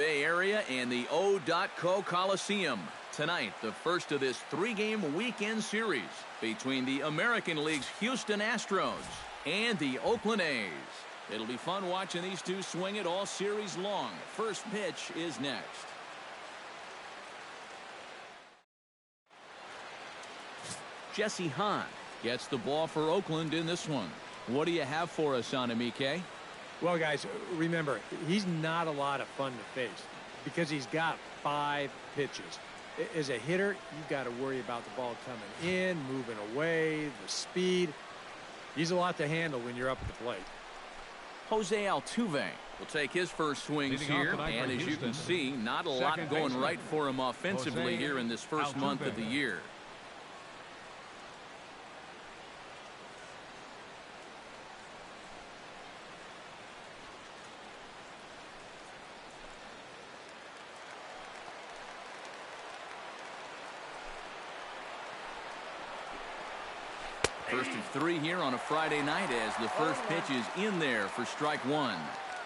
Bay Area and the O.Co Coliseum. Tonight, the first of this three-game weekend series between the American League's Houston Astros and the Oakland A's. It'll be fun watching these two swing it all series long. First pitch is next. Jesse Hahn gets the ball for Oakland in this one. What do you have for us on him, EK? Well, guys, remember, he's not a lot of fun to face because he's got 5 pitches. As a hitter, you've got to worry about the ball coming in, moving away, the speed. He's a lot to handle when you're up at the plate. Jose Altuve will take his first swings here, and as you can see, not a lot going right for him offensively here in this first month of the year. First of 3 here on a Friday night as the first pitch is in there for strike 1.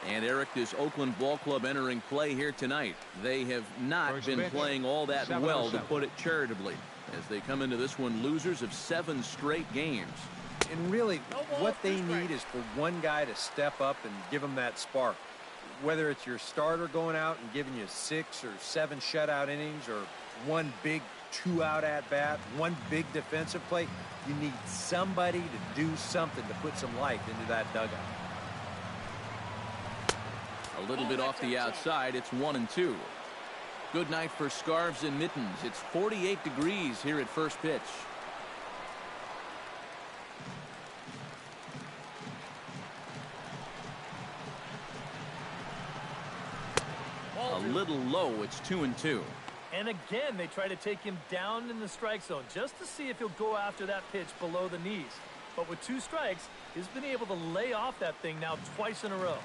And Eric, this Oakland ball club entering play here tonight. They have not been playing all that well, to put it charitably, as they come into this one losers of 7 straight games. And really, what they need is for one guy to step up and give them that spark. Whether it's your starter going out and giving you 6 or 7 shutout innings, or one big 2-out at-bat, one big defensive play, you need somebody to do something to put some life into that dugout. A little bit off the outside. It's 1-2. Good night for scarves and mittens. It's 48 degrees here at first pitch. A little low. It's 2-2. And again, they try to take him down in the strike zone just to see if he'll go after that pitch below the knees. But with 2 strikes, he's been able to lay off that thing now twice in a row.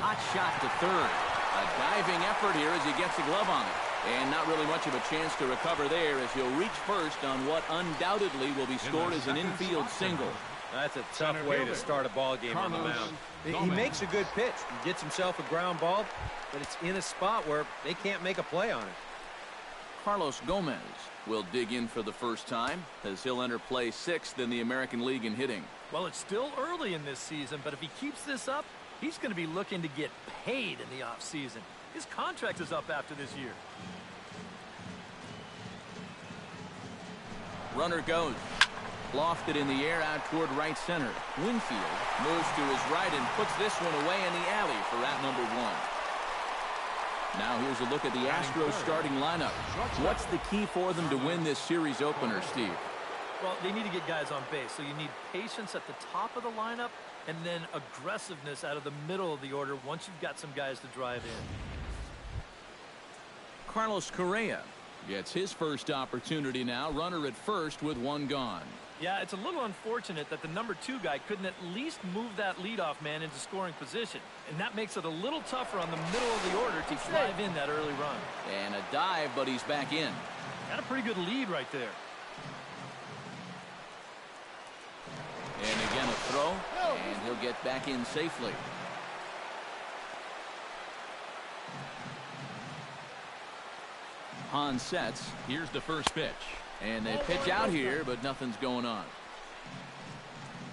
Hot shot to third. A diving effort here as he gets a glove on it. And not really much of a chance to recover there as he'll reach first on what undoubtedly will be scored as an infield single. That's a tough way to start a ball game on the mound. He makes a good pitch. He gets himself a ground ball, but it's in a spot where they can't make a play on it. Carlos Gomez will dig in for the first time as he'll enter play 6th in the American League in hitting. Well, it's still early in this season, but if he keeps this up, he's going to be looking to get paid in the offseason. His contract is up after this year. Runner goes. Lofted in the air out toward right center. Winfield moves to his right and puts this one away in the alley for out number 1. Now here's a look at the Astros starting lineup. What's the key for them to win this series opener, Steve? Well, they need to get guys on base, so you need patience at the top of the lineup and then aggressiveness out of the middle of the order once you've got some guys to drive in. Carlos Correa gets his first opportunity now. Runner at first with 1 gone. Yeah, it's a little unfortunate that the number 2 guy couldn't at least move that leadoff man into scoring position. And that makes it a little tougher on the middle of the order to drive in that early run. And a dive, but he's back in. Got a pretty good lead right there. And again a throw, and he'll get back in safely. Hahn sets. Here's the first pitch. And they pitch out here, but nothing's going on.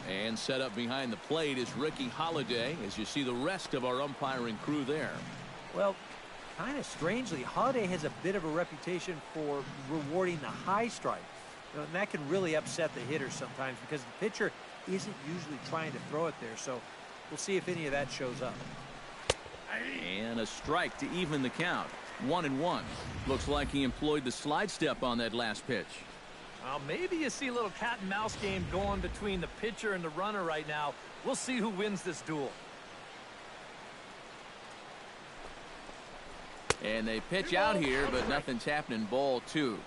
And set up behind the plate is Ricky Holiday, as you see the rest of our umpiring crew there. Well, kind of strangely, Holiday has a bit of a reputation for rewarding the high strike. And that can really upset the hitter sometimes because the pitcher isn't usually trying to throw it there. So we'll see if any of that shows up. And a strike to even the count. 1-1. Looks like he employed the slide step on that last pitch. Well, maybe you see a little cat and mouse game going between the pitcher and the runner right now. We'll see who wins this duel. And they pitch out here, but nothing's happening. Ball 2.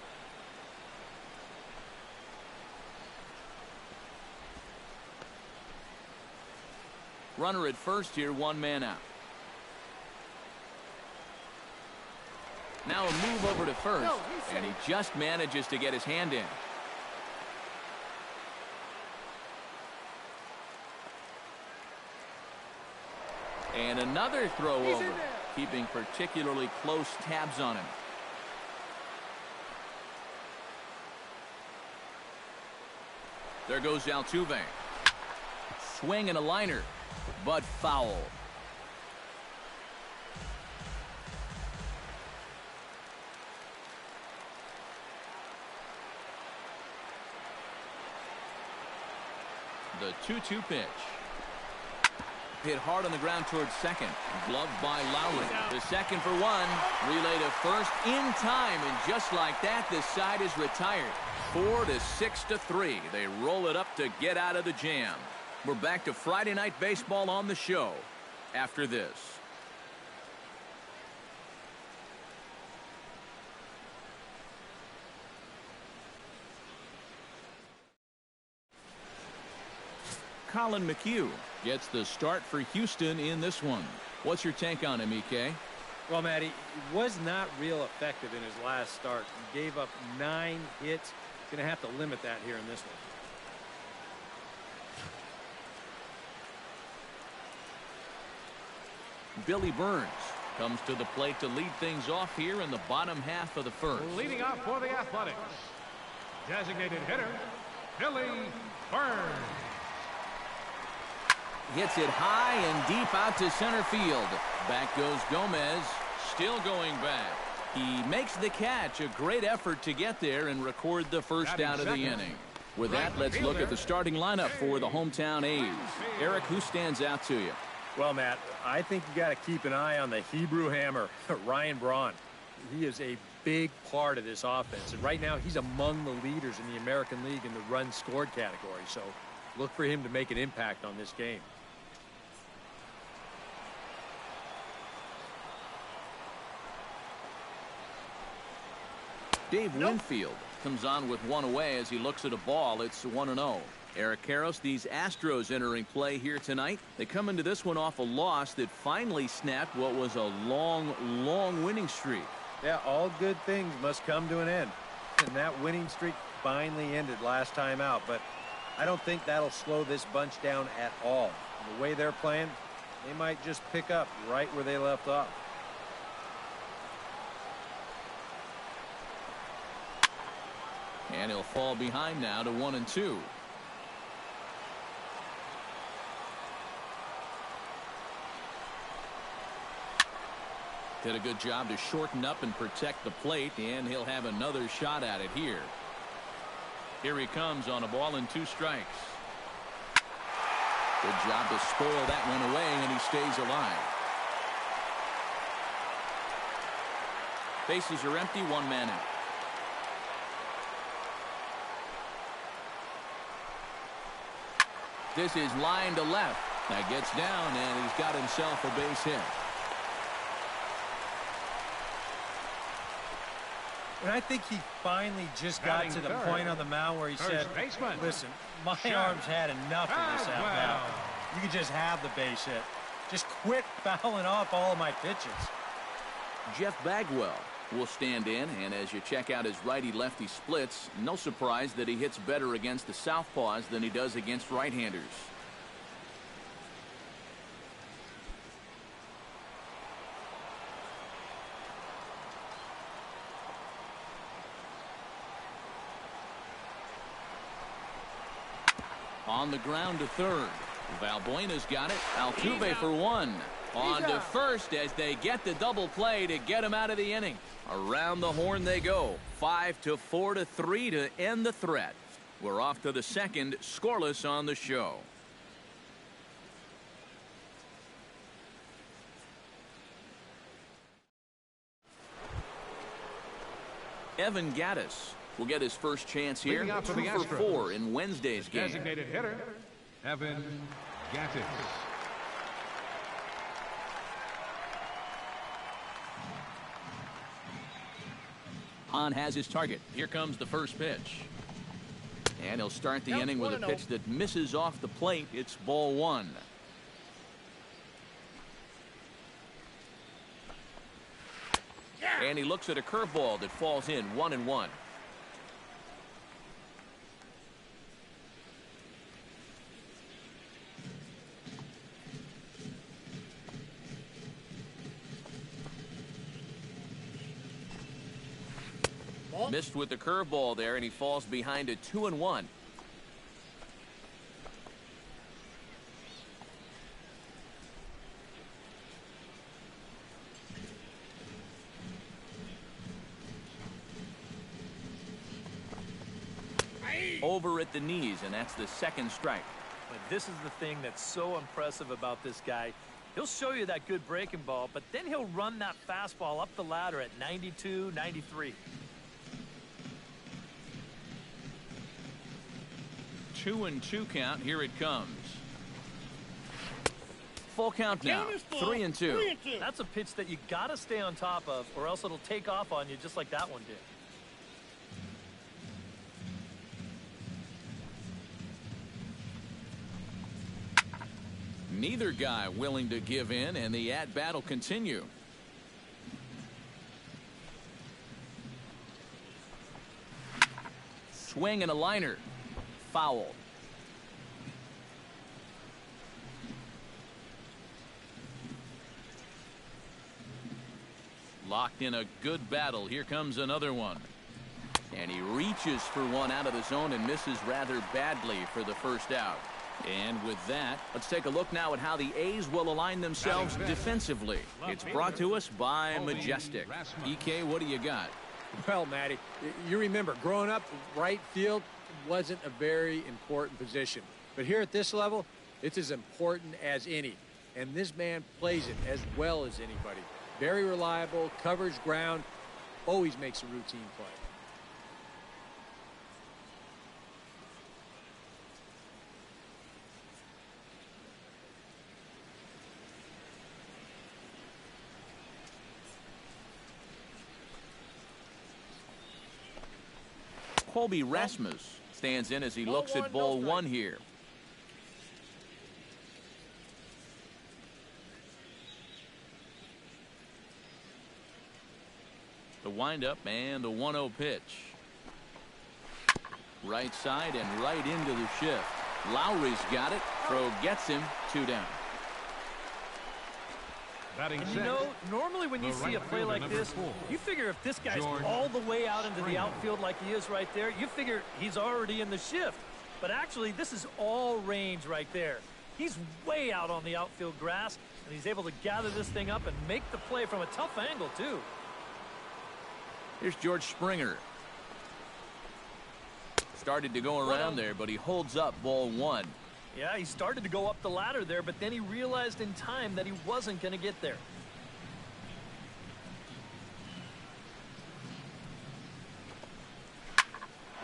Runner at first here, 1 man out. Now a move over to first, and he just manages to get his hand in. And another throw over, keeping particularly close tabs on him. There goes Altuve. Swing and a liner, but foul. The 2-2 pitch. Hit hard on the ground towards second. Gloved by Lowry. The second for one. Relay to first in time. And just like that, this side is retired. 4-6-3. They roll it up to get out of the jam. We're back to Friday Night Baseball on the show after this. Colin McHugh gets the start for Houston in this one. What's your take on him, EK? Well, Matty, he was not real effective in his last start. He gave up 9 hits. Going to have to limit that here in this one. Billy Burns comes to the plate to lead things off here in the bottom half of the first. Leading off for the Athletics, designated hitter, Billy Burns. Hits it high and deep out to center field. Back goes Gomez, still going back. He makes the catch. A great effort to get there and record the first out of the inning. With that, let's look at the starting lineup for the hometown A's. Eric, who stands out to you? Well, Matt, I think you got to keep an eye on the Hebrew Hammer, Ryan Braun. He is a big part of this offense, and right now he's among the leaders in the American League in the runs scored category, so look for him to make an impact on this game. Dave Winfield comes on with one away as he looks at a ball. It's 1-0. Eric Karros, these Astros entering play here tonight. They come into this one off a loss that finally snapped what was a long winning streak. Yeah, all good things must come to an end. And that winning streak finally ended last time out. But I don't think that'll slow this bunch down at all. The way they're playing, they might just pick up right where they left off. And he'll fall behind now to 1-2. Did a good job to shorten up and protect the plate, and he'll have another shot at it here. Here he comes on a ball and 2 strikes. Good job to spoil that one away, and he stays alive. Bases are empty, 1 man out. This is line to left. That gets down, and he's got himself a base hit. And I think he finally just got to the point on the mound where he said, listen, my arms had enough of this out now. You can just have the base hit. Just quit fouling off all of my pitches. Jeff Bagwell will stand in, and as you check out his righty-lefty splits, no surprise that he hits better against the southpaws than he does against right-handers. On the ground to third. Valbuena's got it. Altuve for 1. On to first as they get the double play to get him out of the inning. Around the horn they go. 5-4-3 to end the threat. We're off to the second, scoreless on the show. Evan Gattis will get his first chance here. 2 for 4 in Wednesday's game. Designated hitter, Evan Gattis. Hahn has his target. Here comes the first pitch. And he'll start the inning with a pitch that misses off the plate. It's ball 1. And he looks at a curveball that falls in 1-1. Missed with the curveball there, and he falls behind at 2-1. Over at the knees, and that's the second strike. But this is the thing that's so impressive about this guy. He'll show you that good breaking ball, but then he'll run that fastball up the ladder at 92, 93. 2-2 count. Here it comes. Full count now. 3-2. That's a pitch that you got to stay on top of, or else it'll take off on you just like that one did. Neither guy willing to give in, and the at-bat will continue. Swing and a liner. Foul. Locked in a good battle. Here comes another one. And he reaches for one out of the zone and misses rather badly for the first out. And with that, let's take a look now at how the A's will align themselves defensively. It's brought to us by Majestic. EK, what do you got? Well, Matty, you remember, growing up, right field wasn't a very important position. But here at this level, it's as important as any. And this man plays it as well as anybody. Very reliable, covers ground, always makes a routine play. COLBY RASMUS stands in as he looks at ball one here. The windup and the 1-0 pitch. Right side and right into the shift. Lowry's got it. Throw gets him. 2 down. And you know, normally when you see a play like this, you figure if this guy's all the way out into the outfield like he is right there, you figure he's already in the shift. But actually, this is all range right there. He's way out on the outfield grass, and he's able to gather this thing up and make the play from a tough angle, too. Here's George Springer. Started to go around there, but he holds up ball one. Yeah, he started to go up the ladder there, but then he realized in time that he wasn't going to get there.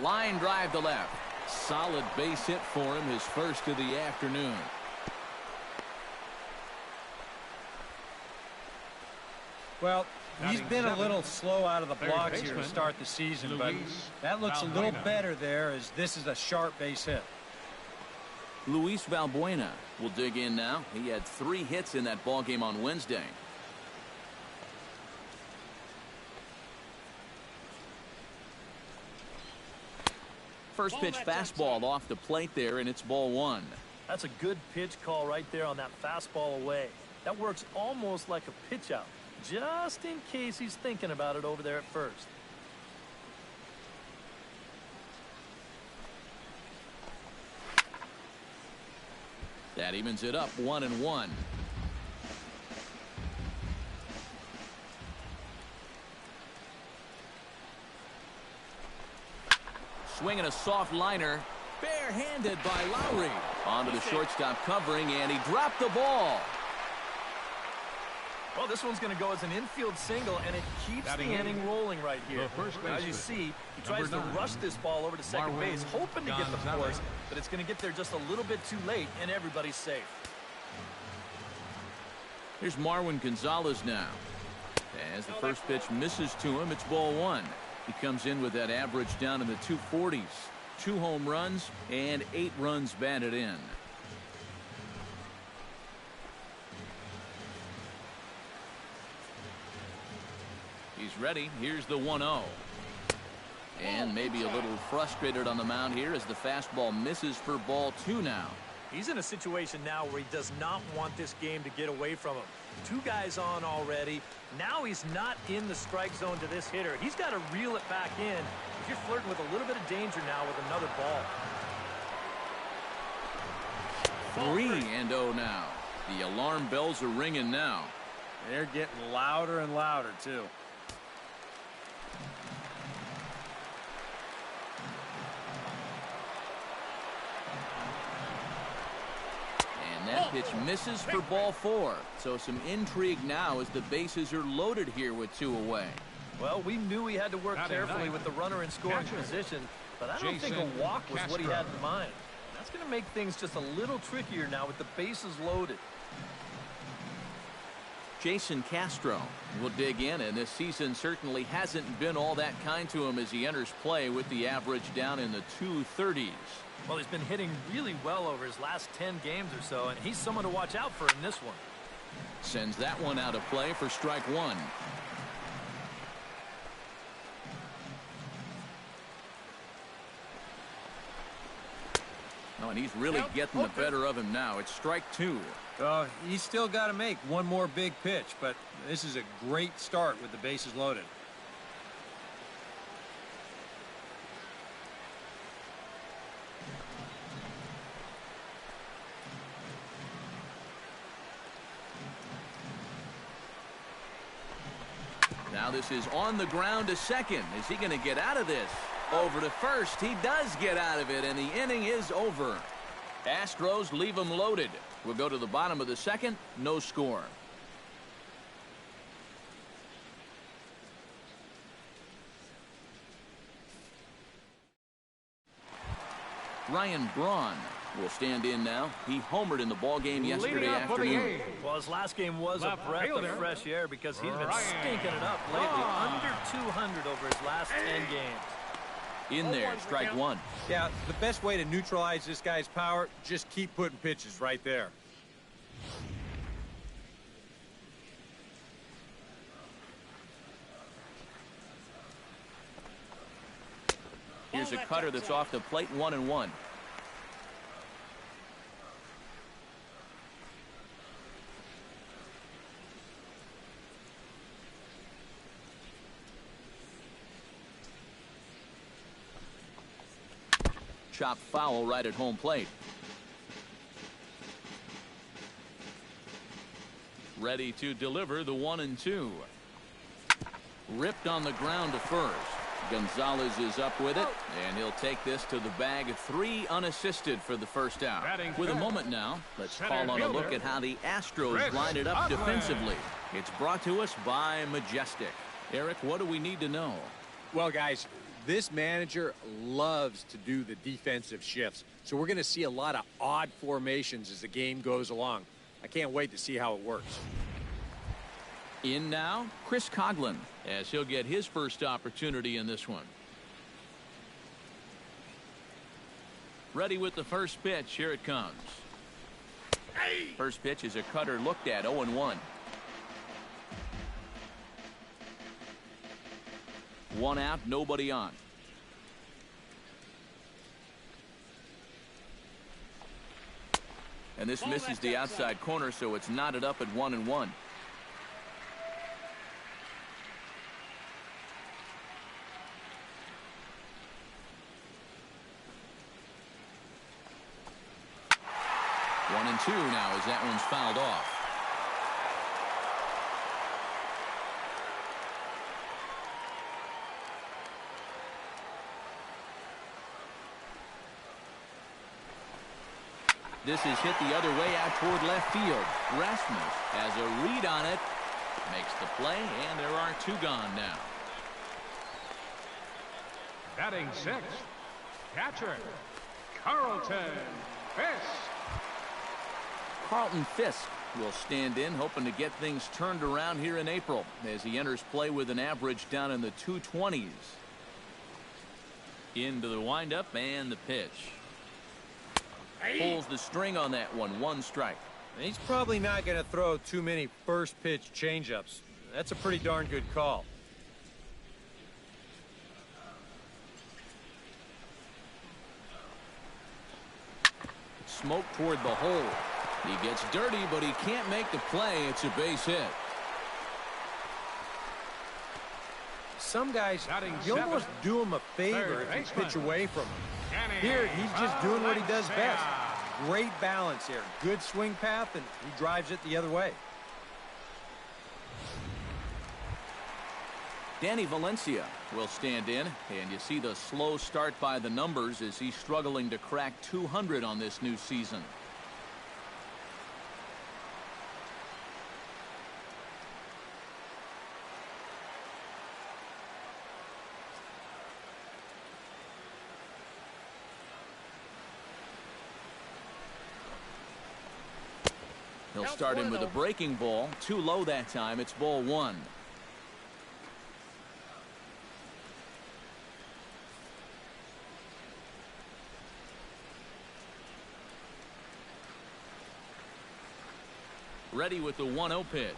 Line drive to left. Solid base hit for him, his first of the afternoon. Well, he's been a little slow out of the blocks here to start the season, but that looks a little better there as this is a sharp base hit. Luis Valbuena will dig in now. He had 3 hits in that ball game on Wednesday. First pitch fastball off the plate there, and it's ball one. That's a good pitch call right there on that fastball away. That works almost like a pitch out, just in case he's thinking about it over there at first. That evens it up 1-1. Swinging a soft liner, barehanded by Lowry. Onto the shortstop covering, and he dropped the ball. Well, this one's going to go as an infield single, and it keeps the inning rolling right here. As you see, he tries to rush this ball over to second base, hoping to get the force, but it's going to get there just a little bit too late, and everybody's safe. Here's Marwin Gonzalez now. As the first pitch misses to him, it's ball one. He comes in with that average down in the 240s. 2 home runs and 8 runs batted in. He's ready. Here's the 1-0. And maybe a little frustrated on the mound here as the fastball misses for ball 2 now. He's in a situation now where he does not want this game to get away from him. 2 guys on already. Now he's not in the strike zone to this hitter. He's got to reel it back in if you're flirting with a little bit of danger now with another ball. 3-0 now. The alarm bells are ringing now. They're getting louder and louder, too. And that pitch misses for ball 4. So some intrigue now as the bases are loaded here with 2 away. Well, we knew he had to work carefully with the runner in scoring position, but I don't think a walk was what he had in mind. That's going to make things just a little trickier now with the bases loaded. CASTRO will dig in, and this season certainly hasn't been all that kind to him as he enters play with the average down in the 230s. Well, he's been hitting really well over his last 10 games or so, and he's someone to watch out for in this one. Sends that one out of play for strike 1. Oh, and he's really getting the better of him now. It's strike 2. He's still got to make one more big pitch, but this is a great start with the bases loaded. Now this is on the ground to second. Is he going to get out of this? Over to first. He does get out of it, and the inning is over. Astros leave him loaded. We'll go to the bottom of the second. No score. BRAUN will stand in now. He homered in the ballgame yesterday afternoon. Well, his last game was a breath of fresh air because he's been stinking it up lately. Under 200 over his last 10 games. In there, strike 1. Yeah, the best way to neutralize this guy's power, just keep putting pitches right there. Here's a cutter that's off the plate, 1-1. Chopped foul right at home plate. Ready to deliver the 1-2. Ripped on the ground to first. Gonzalez is up with it, and he'll take this to the bag. 3 unassisted for the first out. With a moment now, let's call on a look at how the Astros line it up defensively. It's brought to us by Majestic. Eric, what do we need to know? Well, guys, this manager loves to do the defensive shifts, so we're going to see a lot of odd formations as the game goes along. I can't wait to see how it works. In now, Chris Coghlan, as he'll get his first opportunity in this one. Ready with the first pitch. Here it comes. First pitch is a cutter looked at, 0-1. 1 out, nobody on. And this misses the outside corner, so it's knotted up at 1-1. One and 2 now as that one's fouled off. This is hit the other way out toward left field. RASMUS has a read on it. Makes the play, and there are 2 gone now. Batting 6th, catcher, Carlton Fisk. Carlton Fisk will stand in, hoping to get things turned around here in April as he enters play with an average down in the 220s. Into the windup and the pitch. Pulls the string on that one. 1 strike. He's probably not going to throw too many first pitch changeups. That's a pretty darn good call. smoke toward the hole. He gets dirty, but he can't make the play. It's a base hit. Some guys, you almost do him a favor if you pitch away from him. Here, he's just doing what he does best. Great balance here. Good swing path, and he drives it the other way. Danny Valencia will stand in, and you see the slow start by the numbers as he's struggling to crack 200 on this new season. He'll start him with a breaking ball. Too low that time. It's ball one. Ready with the 1-0 pitch.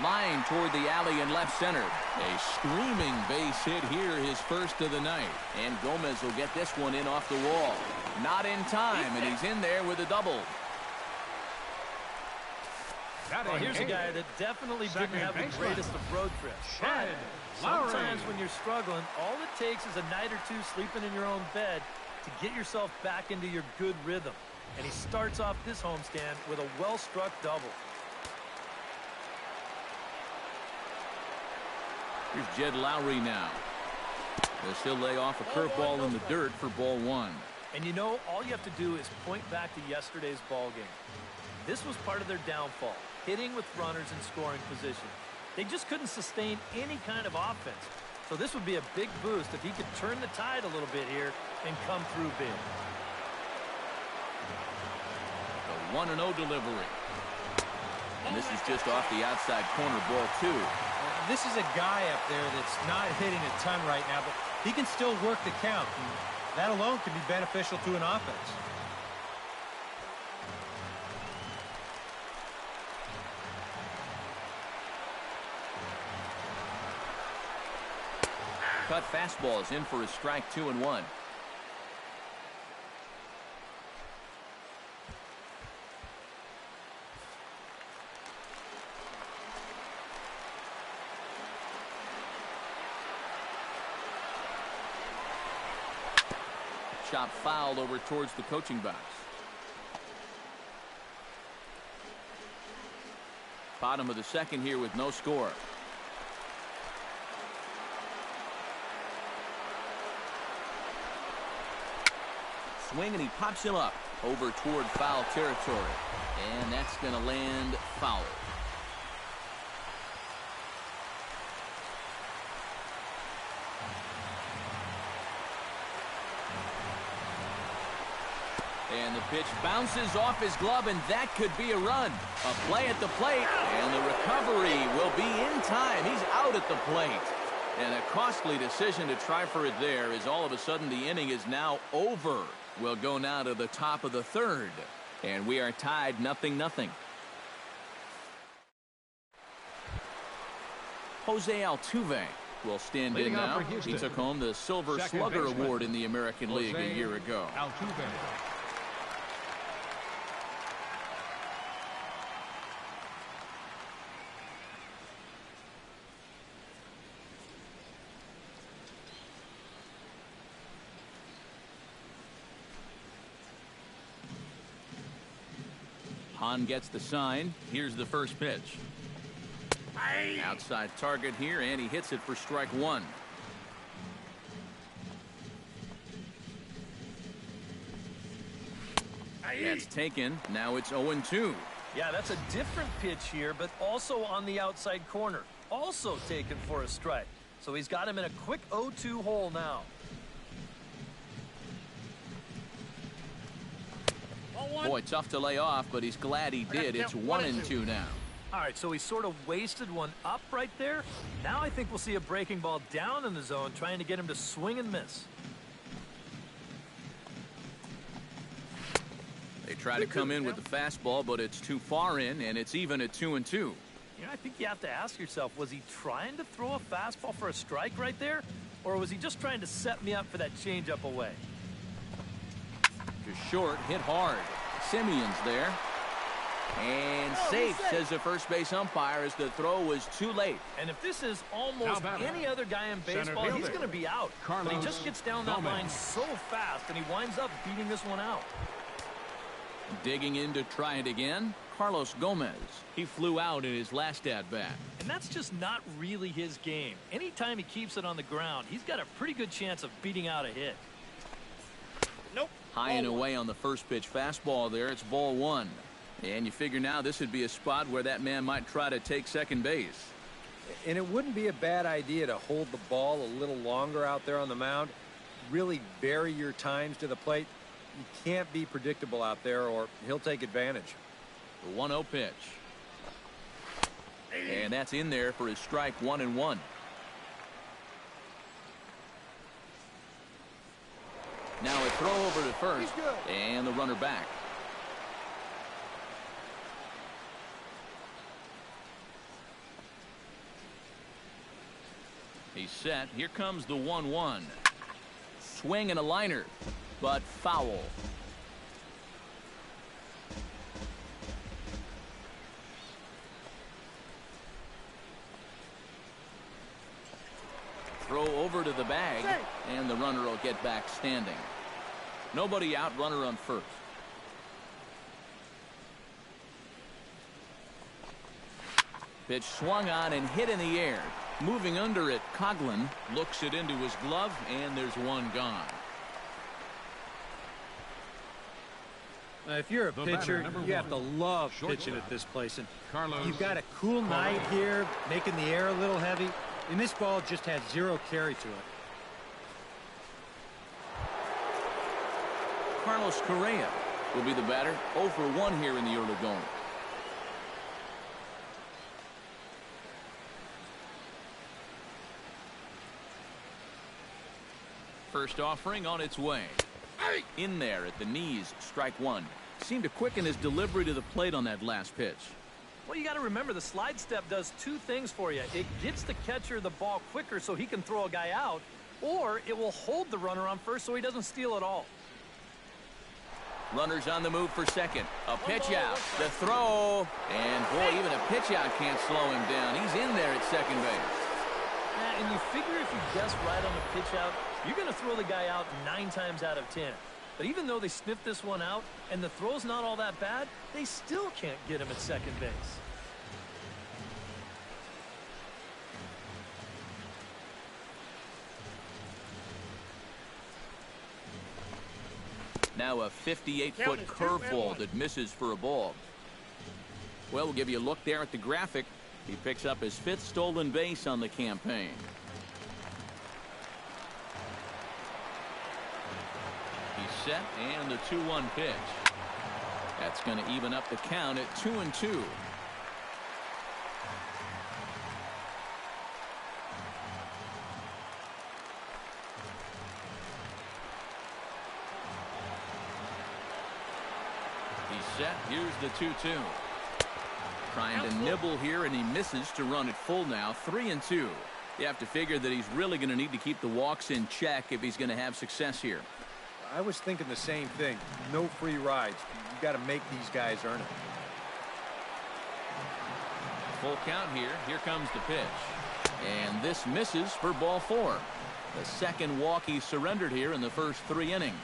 Line toward the alley in left center. A screaming base hit here, his first of the night. And Gomez will get this one in off the wall. Not in time, and he's in there with a double. Well, here's a guy that definitely didn't have the greatest of road trips. But sometimes when you're struggling, all it takes is a night or two sleeping in your own bed to get yourself back into your good rhythm. And he starts off this homestand with a well-struck double. Here's Jed Lowry now. As he'll lay off a curveball in the dirt for ball one. And you know, all you have to do is point back to yesterday's ball game. This was part of their downfall, hitting with runners in scoring position. They just couldn't sustain any kind of offense. So this would be a big boost if he could turn the tide a little bit here and come through big. The 1-0 delivery. And this is just off the outside corner, ball two. This is a guy up there that's not hitting a ton right now, but he can still work the count. And that alone can be beneficial to an offense. Cut fastball is in for a strike, 2-1. Chop foul over towards the coaching box. Bottom of the second here with no score. Swing, and he pops him up over toward foul territory. And that's going to land foul. And the pitch bounces off his glove, and that could be a run. A play at the plate, and the recovery will be in time. He's out at the plate. And a costly decision to try for it there, as all of a sudden the inning is now over. We'll go now to the top of the third, and we are tied 0-0. Jose Altuve will stand in now. He took home the Silver Slugger Award in the American League a year ago. Altuve. Hahn gets the sign. Here's the first pitch. Outside target here, and he hits it for strike one. That's taken. Now it's 0-2. Yeah, that's a different pitch here, but also on the outside corner. Also taken for a strike. So he's got him in a quick 0-2 hole now. Boy, tough to lay off, but he's glad he did. It's 1-2 now. All right, so he sort of wasted one up right there. Now I think we'll see a breaking ball down in the zone, trying to get him to swing and miss. They try to come in with the fastball, but it's too far in, and it's even at 2-2. You know, I think you have to ask yourself, was he trying to throw a fastball for a strike right there? Or was he just trying to set me up for that changeup away? Just short, hit hard. Simeon's there. And safe, says the first base umpire, as the throw was too late. And if this is almost any other guy in baseball, he's going to be out. But he just gets down that line so fast, and he winds up beating this one out. Digging in to try it again, Carlos Gomez. He flew out in his last at-bat. And that's just not really his game. Anytime he keeps it on the ground, he's got a pretty good chance of beating out a hit. Nope. High and away on the first pitch fastball there. It's ball one. And you figure now this would be a spot where that man might try to take second base. And it wouldn't be a bad idea to hold the ball a little longer out there on the mound. Really vary your times to the plate. You can't be predictable out there or he'll take advantage. The 1-0 pitch. And that's in there for his strike 1-1. Now a throw over to first. And the runner back. He's set. Here comes the 1-1. Swing and a liner, but foul. Throw over to the bag, and the runner will get back standing. Nobody out, runner on first. Pitch swung on and hit in the air. Moving under it, Coughlin looks it into his glove, and there's one gone. If you're a pitcher, you have to love pitching at this place. And you've got a cool night here, making the air a little heavy. And this ball just has zero carry to it. Carlos Correa will be the batter. 0 for 1 here in the early going. First offering on its way. In there at the knees, strike one. Seemed to quicken his delivery to the plate on that last pitch. Well, you got to remember the slide step does two things for you. It gets the catcher the ball quicker so he can throw a guy out, or it will hold the runner on first so he doesn't steal it all. Runners on the move for second. A pitch out. The throw. And boy, even a pitch out can't slow him down. He's in there at second base. Yeah, and you figure if you guess right on the pitch out, you're going to throw the guy out 9 times out of 10. But even though they sniffed this one out and the throw's not all that bad, they still can't get him at second base. Now a 58-foot curveball that misses for a ball. Well, we'll give you a look there at the graphic. He picks up his 5th stolen base on the campaign. He's set, and the 2-1 pitch. That's going to even up the count at 2-2. He's set. Here's the 2-2. Trying to nibble here, and he misses to run it full now. 3-2. You have to figure that he's really going to need to keep the walks in check if he's going to have success here. I was thinking the same thing. No free rides. You got to make these guys earn it. Full count here. Here comes the pitch. And this misses for ball 4. The second walk he surrendered here in the first 3 innings.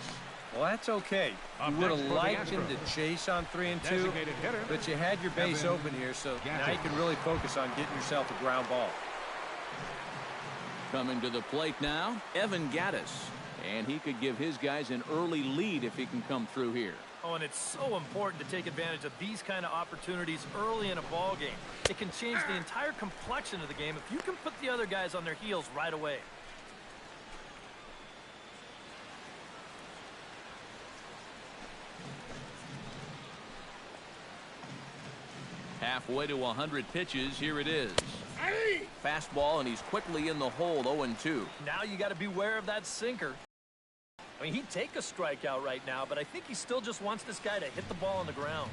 Well, that's okay. You would have liked him to chase on 3-2, but you had your base open here, so now you can really focus on getting yourself a ground ball. Coming to the plate now, Evan Gattis. And he could give his guys an early lead if he can come through here. Oh, and it's so important to take advantage of these kind of opportunities early in a ball game. It can change the entire complexion of the game if you can put the other guys on their heels right away. Halfway to 100 pitches, here it is. Fastball, and he's quickly in the hole, 0-2. Now you got to beware of that sinker. I mean, he'd take a strikeout right now, but I think he still just wants this guy to hit the ball on the ground.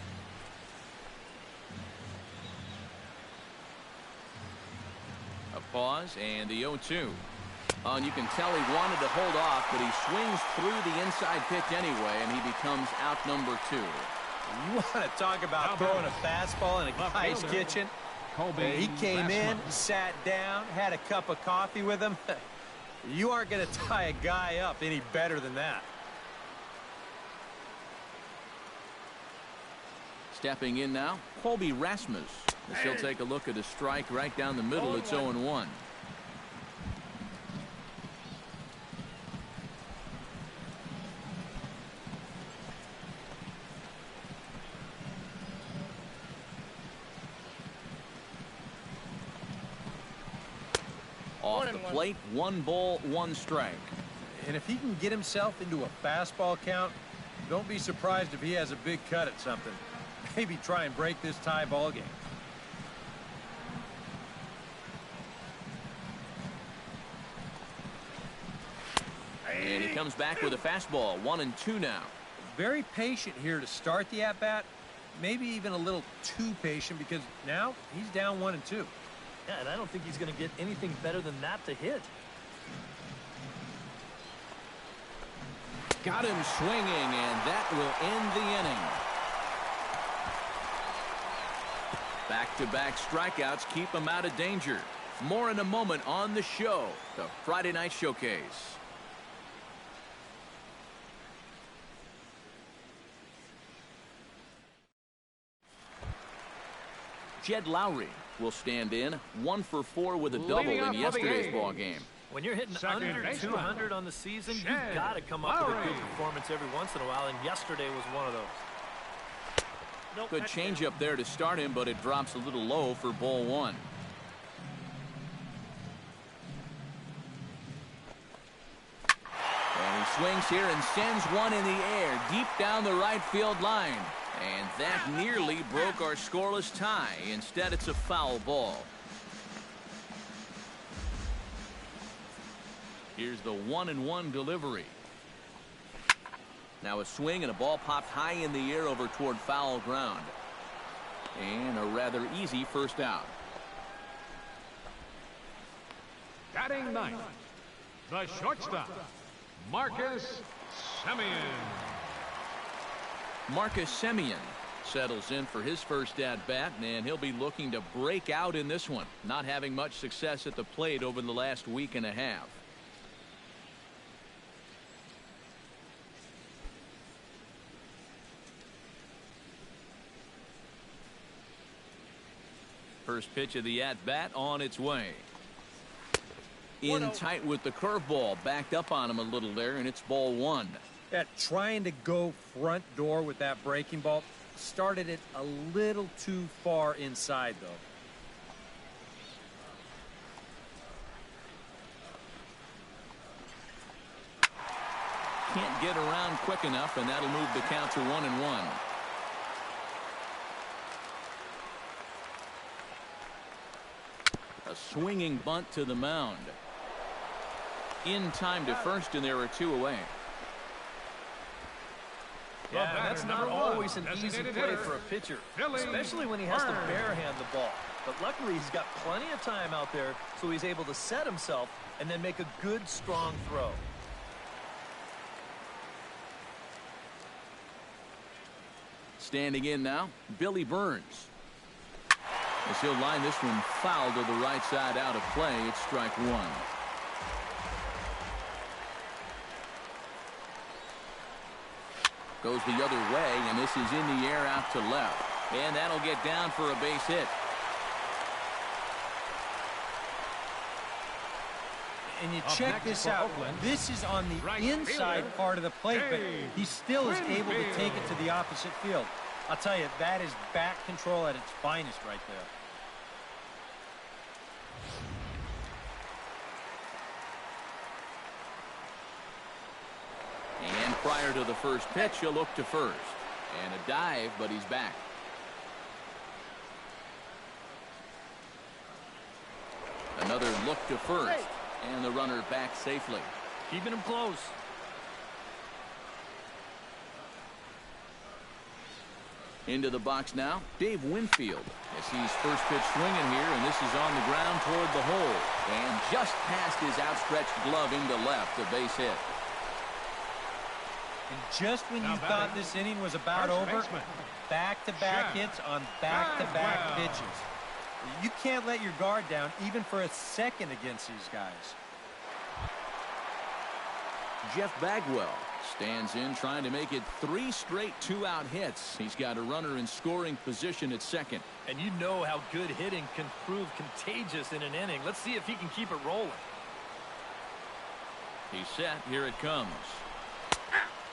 A pause, and the 0-2. And you can tell he wanted to hold off, but he swings through the inside pitch anyway, and he becomes out number 2. You want to talk about throwing a fastball in a guy's kitchen? COLBY. He came in, sat down, had a cup of coffee with him. You aren't going to tie a guy up any better than that. Stepping in now, COLBY RASMUS. As he'll take a look at a strike right down the middle. It's 0-1. Off the plate, 1 ball, 1 strike. And if he can get himself into a fastball count, don't be surprised if he has a big cut at something. Maybe try and break this tie ball game. And he comes back with a fastball, 1-2 now. Very patient here to start the at-bat. Maybe even a little too patient because now he's down 1-2. Yeah, and I don't think he's going to get anything better than that to hit. Got him swinging, and that will end the inning. Back-to-back strikeouts keep him out of danger. More in a moment on the show, the Friday Night Showcase. Jed Lowry will stand in, 1 for 4 with a double in yesterday's ball game. When you're hitting under 200 on the season, you've got to come up with a good performance every once in a while, and yesterday was one of those. Good changeup there to start him, but it drops a little low for ball 1. And he swings here and sends one in the air deep down the right field line. And that nearly broke our scoreless tie. Instead, it's a foul ball. Here's the 1-1 delivery. Now a swing and a ball popped high in the air over toward foul ground. And a rather easy first out. Batting ninth, the shortstop, Marcus Semien. Marcus Semien settles in for his first at-bat, and he'll be looking to break out in this one, not having much success at the plate over the last week and a half. First pitch of the at-bat on its way. In tight with the curveball, backed up on him a little there, and it's ball 1. Yeah, trying to go front door with that breaking ball started it a little too far inside, though. Can't get around quick enough, and that'll move the count to 1-1. A swinging bunt to the mound. In time to first, and there are 2 away. Yeah, that's not always an easy play for a pitcher, especially when he has to barehand the ball. But luckily, he's got plenty of time out there, so he's able to set himself and then make a good, strong throw. Standing in now, Billy Burns. As he'll line this one foul to the right side out of play, it's strike 1. Goes the other way, and this is in the air out to left. And that'll get down for a base hit. And you check this out. Oakland. This is on the inside part of the plate, but he still is able to take it to the opposite field. I'll tell you, that is bat control at its finest right there. And prior to the first pitch, he'll look to first. And a dive, but he's back. Another look to first. And the runner back safely. Keeping him close. Into the box now, Dave Winfield, as he's first pitch swinging here, and this is on the ground toward the hole. And just past his outstretched glove into left, a base hit. And just when you thought this inning was about over, back-to-back hits on back-to-back pitches. You can't let your guard down even for a second against these guys. Jeff Bagwell stands in, trying to make it 3 straight 2-out hits. He's got a runner in scoring position at second. And you know how good hitting can prove contagious in an inning. Let's see if he can keep it rolling. He's set. Here it comes.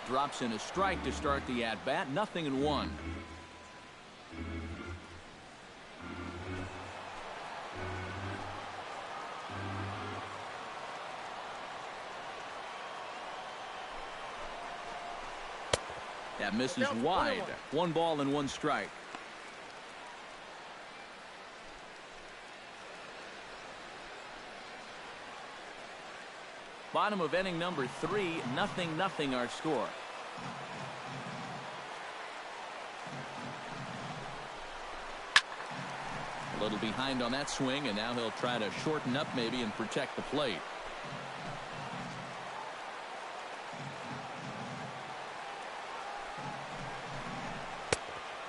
Drops in a strike to start the at-bat. 0-1. That misses wide. 1 ball and 1 strike. Bottom of inning number 3, 0-0 our score. A little behind on that swing, and now he'll try to shorten up maybe and protect the plate.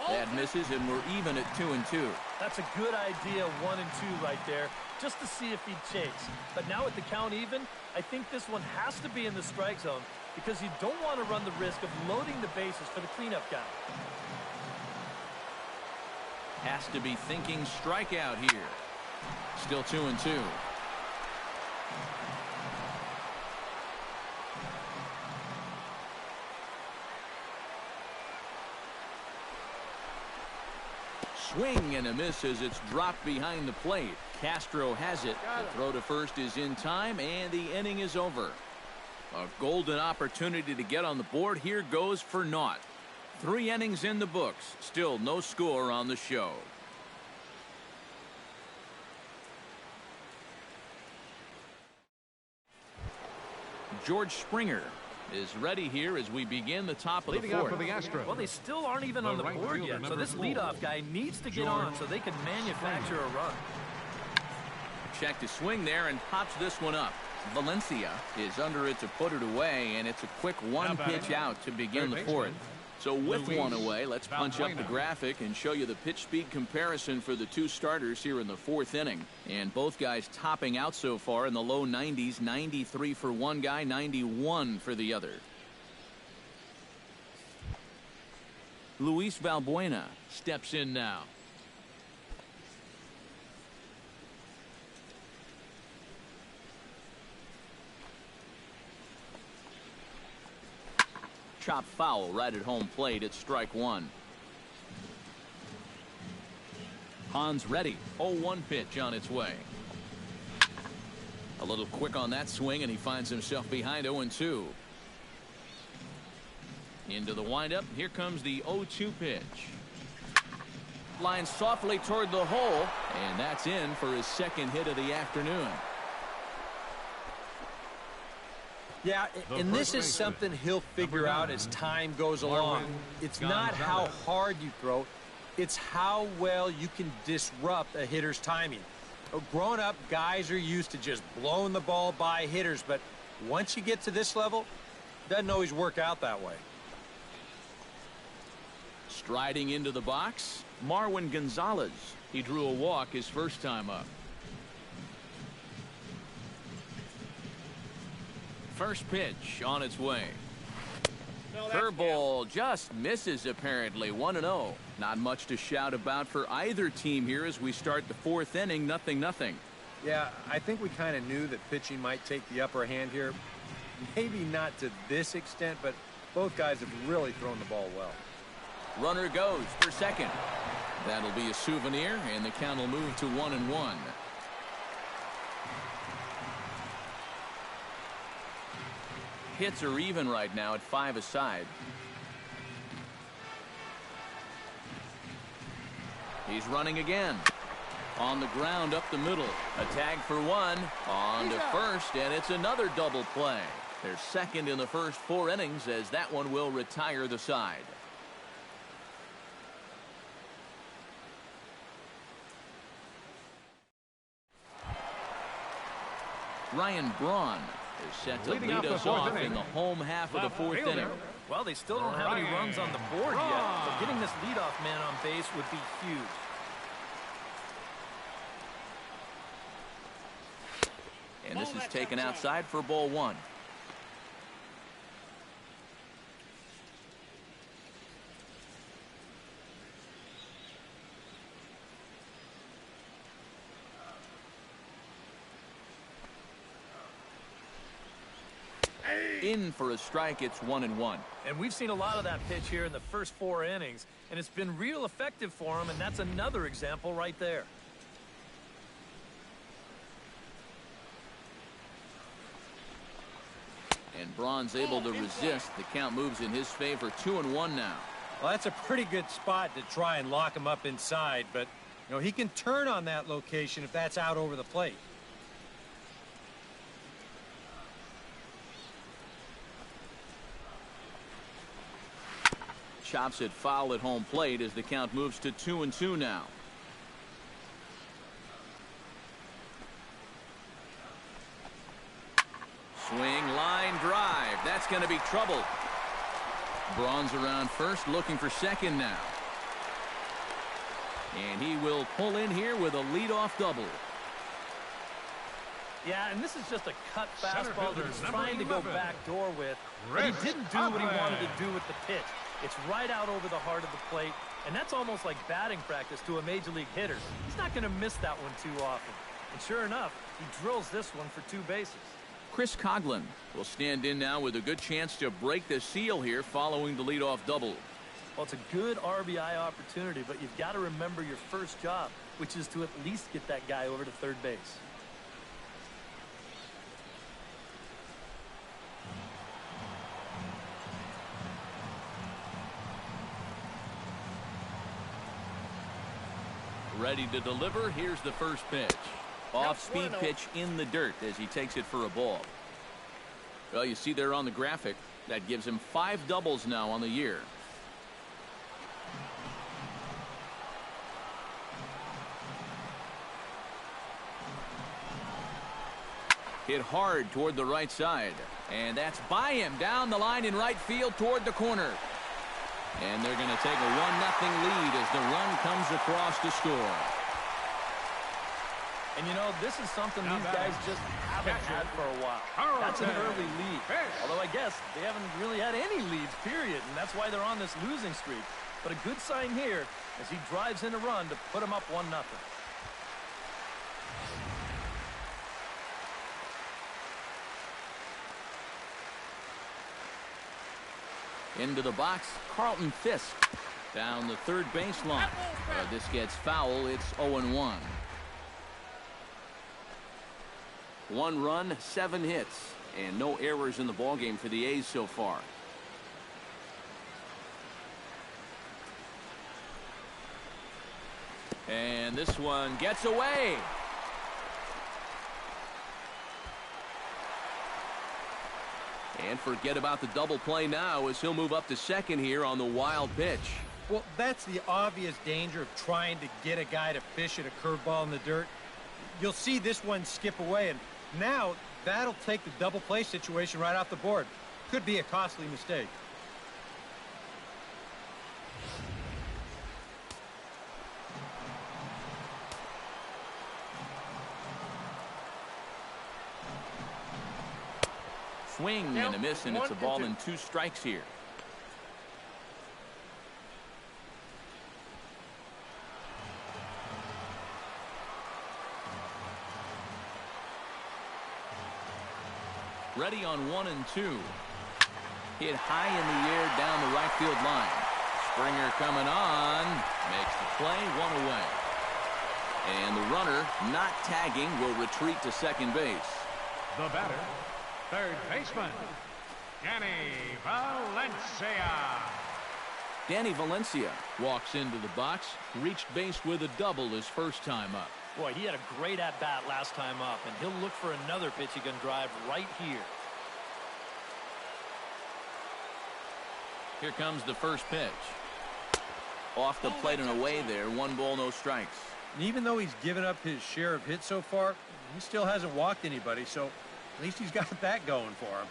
That misses, and we're even at 2-2. That's a good idea, 1 and 2 right there, just to see if he'd chase. But now with the count even, I think this one has to be in the strike zone because you don't want to run the risk of loading the bases for the cleanup guy. Has to be thinking strikeout here. Still 2-2. Swing and a miss as it's dropped behind the plate. Castro has it. The throw to first is in time, and the inning is over. A golden opportunity to get on the board here goes for naught. 3 innings in the books. Still no score on the show. George Springer is ready here as we begin the top of the 4th. For the Astros. Well, they still aren't even on the board yet, so this leadoff guy needs to get on so they can manufacture a run. Check to swing there and pops this one up. Valencia is under it to put it away, and it's a quick 1 pitch out to begin the 4th. So with 1 away, let's punch up the graphic and show you the pitch speed comparison for the 2 starters here in the 4th inning. And both guys topping out so far in the low 90s, 93 for one guy, 91 for the other. Luis Valbuena steps in now. Chop foul right at home plate. It's strike 1. Hans ready. 0-1 pitch on its way. A little quick on that swing, and he finds himself behind 0-2. Into the windup. Here comes the 0-2 pitch. Line softly toward the hole, and that's in for his 2nd hit of the afternoon. Yeah, and this is something he'll figure out as time goes along. It's not how hard you throw, it's how well you can disrupt a hitter's timing. Growing up, guys are used to just blowing the ball by hitters, but once you get to this level, it doesn't always work out that way. Striding into the box, Marwin Gonzalez. He drew a walk his first time up. First pitch on its way. Curveball just misses apparently. 1-0. Not much to shout about for either team here as we start the 4th inning. 0-0. Yeah, I think we kind of knew that pitching might take the upper hand here. Maybe not to this extent, but both guys have really thrown the ball well. Runner goes for second. That'll be a souvenir, and the count will move to 1-1. Hits are even right now at 5 aside. He's running again. On the ground up the middle. A tag for 1. On to first, and it's another double play. They're 2nd in the first 4 innings as that one will retire the side. BRAUN is set to Leading lead off the us fourth off inning. in the home half of the fourth Fielder. inning. Well, they still don't have any runs on the board yet, so getting this leadoff man on base would be huge. And this is taken outside for ball one. In for a strike, it's 1-1. And we've seen a lot of that pitch here in the first 4 innings, and it's been real effective for him, and that's another example right there. And Braun's able to resist. The count moves in his favor, 2-1 now. Well, that's a pretty good spot to try and lock him up inside, but you know he can turn on that location if that's out over the plate. Chops it foul at home plate as the count moves to 2-2 now. Swing, line, drive. That's going to be trouble. Braun's around first, looking for second now. And he will pull in here with a leadoff double. Yeah, and this is just a cut fastball that he's trying to go backdoor with, but he didn't do what he wanted to do with the pitch. It's right out over the heart of the plate, and that's almost like batting practice to a major league hitter. He's not going to miss that one too often. And sure enough, he drills this one for 2 bases. Chris Coghlan will stand in now with a good chance to break the seal here following the leadoff double. Well, it's a good RBI opportunity, but you've got to remember your first job, which is to at least get that guy over to third base. Ready to deliver. Here's the first pitch. Off-speed pitch in the dirt as he takes it for a ball. Well, you see there on the graphic, that gives him 5 doubles now on the year. Hit hard toward the right side. And that's by him down the line in right field toward the corner. And they're going to take a 1-0 lead as the run comes across to score. And you know, this is something these guys just haven't had for a while. That's an early lead. Although I guess they haven't really had any leads, period. And that's why they're on this losing streak. But a good sign here as he drives in a run to put them up 1-0. Into the box, Carlton Fisk down the third baseline. This gets foul. It's 0-1. 1 run, 7 hits, and no errors in the ballgame for the A's so far. And this one gets away. And forget about the double play now as he'll move up to second here on the wild pitch. Well, that's the obvious danger of trying to get a guy to fish at a curveball in the dirt. You'll see this one skip away, and now that'll take the double play situation right off the board. Could be a costly mistake. Swing and a miss, and it's a ball and 2 strikes here. Ready on 1 and 2. Hit high in the air down the right field line. Springer coming on. Makes the play, 1 away. And the runner, not tagging, will retreat to second base. The batter, third baseman, Danny Valencia. Danny Valencia walks into the box, reached base with a double his first time up. Boy, he had a great at-bat last time up, and he'll look for another pitch he can drive right here. Here comes the first pitch. Off the plate and away there. 1 ball, no strikes. And even though he's given up his share of hits so far, he still hasn't walked anybody, so at least he's got that going for him.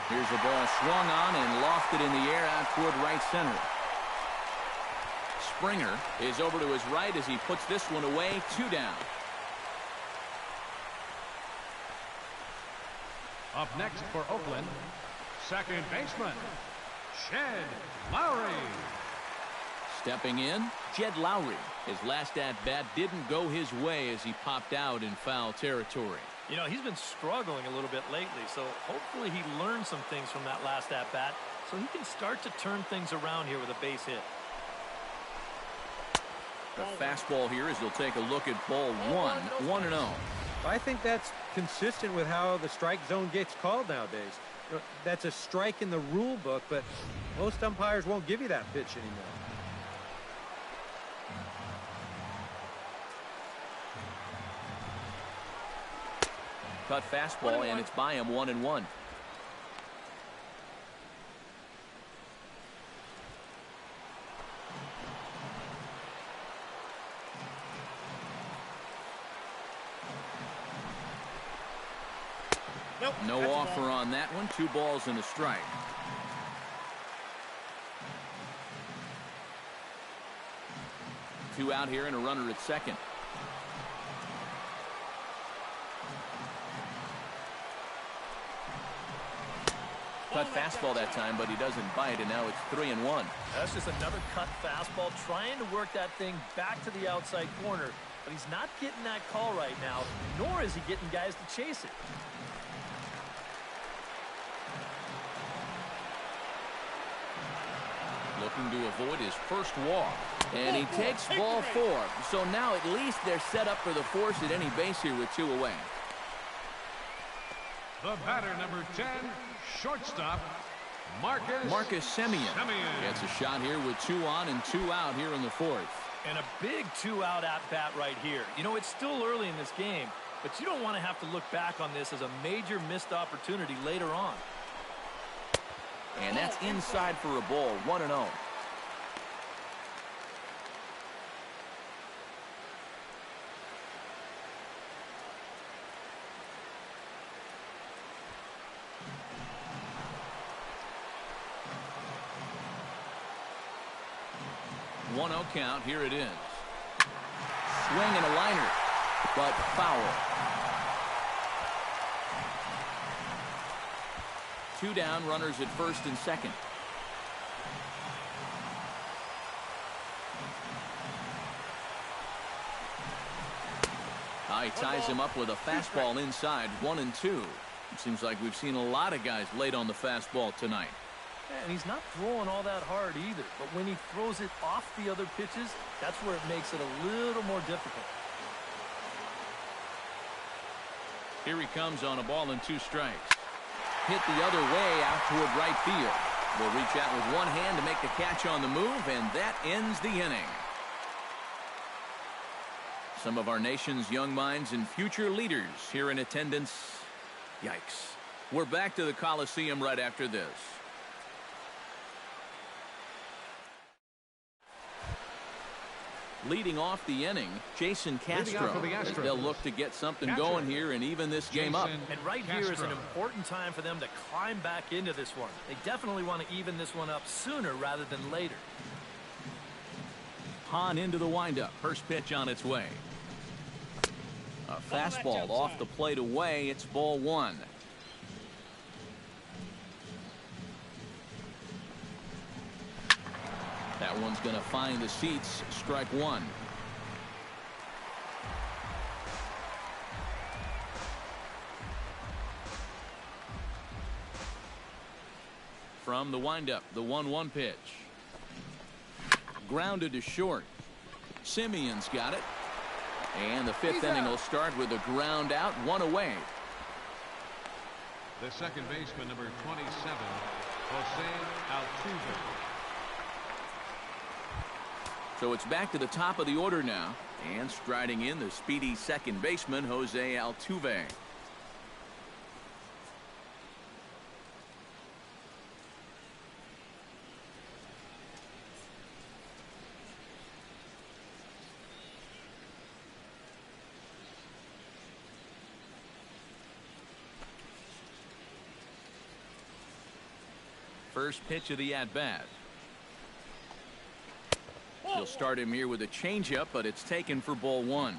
Here's a ball swung on and lofted in the air out toward right center. Springer is over to his right as he puts this one away. 2 down. Up next for Oakland, second baseman, Jed Lowry. Stepping in, Jed Lowry. His last at-bat didn't go his way as he popped out in foul territory. You know, he's been struggling a little bit lately, so hopefully he learned some things from that last at-bat so he can start to turn things around here with a base hit. The fastball here as he'll take a look at ball 1, 1-0. I think that's consistent with how the strike zone gets called nowadays. That's a strike in the rule book, but most umpires won't give you that pitch anymore. Cut fastball, and it's by him. 1-1. Nope, no offer on that one. 2 balls and a strike. Two out here and a runner at second. Cut fastball that time, but he doesn't bite, and now it's 3-1. That's just another cut fastball, trying to work that thing back to the outside corner, but he's not getting that call right now, nor is he getting guys to chase it. Looking to avoid his first walk, and he takes ball 4. So now at least they're set up for the force at any base here with 2 away. The batter, number 10, shortstop, Marcus Semien. Gets a shot here with 2 on and 2 out here in the 4th. And a big 2-out at-bat right here. You know, it's still early in this game, but you don't want to have to look back on this as a major missed opportunity later on. And that's inside for a ball. 1-0. One-0 count. Here it is. Swing and a liner, but foul. 2 down, runners at first and second. He ties him up with a fastball inside. 1-2. It seems like we've seen a lot of guys late on the fastball tonight. And he's not throwing all that hard either, but when he throws it off the other pitches, that's where it makes it a little more difficult. Here he comes on a ball and 2 strikes. Hit the other way out toward right field. Will reach out with one hand to make the catch on the move, and that ends the inning. Some of our nation's young minds and future leaders here in attendance. Yikes. We're back to the Coliseum right after this. Leading off the inning, Jason Castro. They'll look to get something going here and even this game up. And right here is an important time for them to climb back into this one. They definitely want to even this one up sooner rather than later. Hahn into the windup. First pitch on its way. A fastball off the plate away. It's ball 1. That one's going to find the seats. Strike 1. From the windup, the 1-1 pitch. Grounded to short. Semien's got it. And the 5th inning will start with a ground out, 1 away. The second baseman, number 27, Jose Altuve. So it's back to the top of the order now. And striding in, the speedy second baseman, Jose Altuve. First pitch of the at-bat. He'll start him here with a changeup, but it's taken for ball one.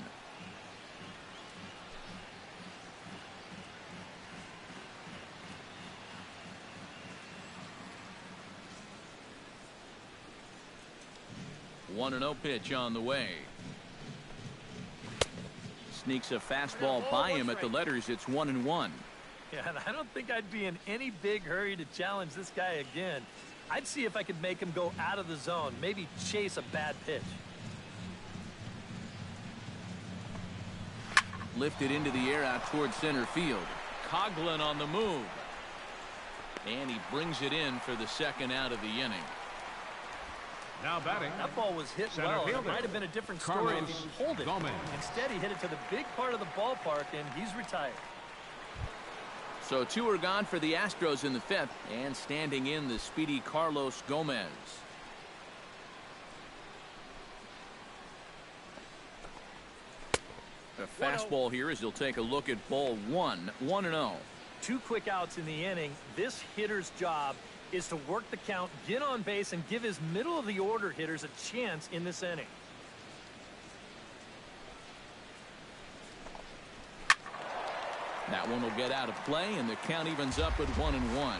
One and 0 pitch on the way. Sneaks a fastball by him at the letters. It's 1-1. Yeah, and I don't think I'd be in any big hurry to challenge this guy again. I'd see if I could make him go out of the zone, maybe chase a bad pitch. Lifted into the air out towards center field. Coughlin on the move. And he brings it in for the second out of the inning. Now batting. That ball was hit Center well, and it fielder, might have been a different story if he pulled it. Gomez. Instead, he hit it to the big part of the ballpark, and he's retired. So 2 are gone for the Astros in the 5th, and standing in the speedy Carlos Gomez. A fastball here as he'll take a look at ball 1. 1-0. 2 quick outs in the inning. This hitter's job is to work the count, get on base, and give his middle of the order hitters a chance in this inning. That one will get out of play, and the count evens up at 1-1.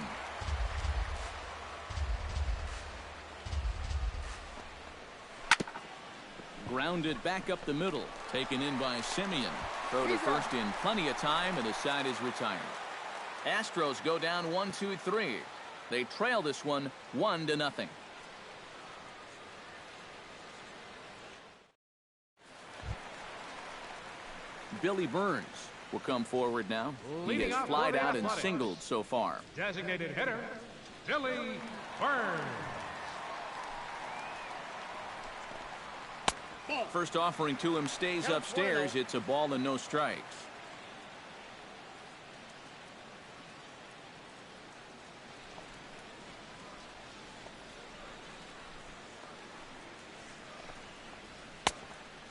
Grounded back up the middle, taken in by Simeon. Throw to first in plenty of time, and the side is retired. Astros go down 1-2-3. They trail this one 1-0. Billy Burns will come forward now. He Leading has off flied for the out and Athletics. singled so far. Designated hitter, Billy Burns. First offering to him stays upstairs. It's a ball and no strikes.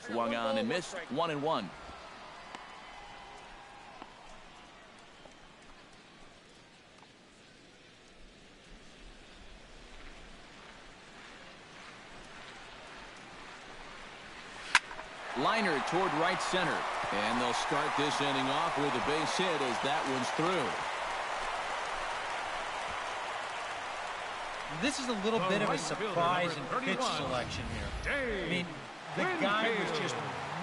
Swung on and missed. 1-1. Liner toward right center. And they'll start this inning off with a base hit as that one's through. This is a little bit of a surprise in pitch selection here. I mean, the guy was just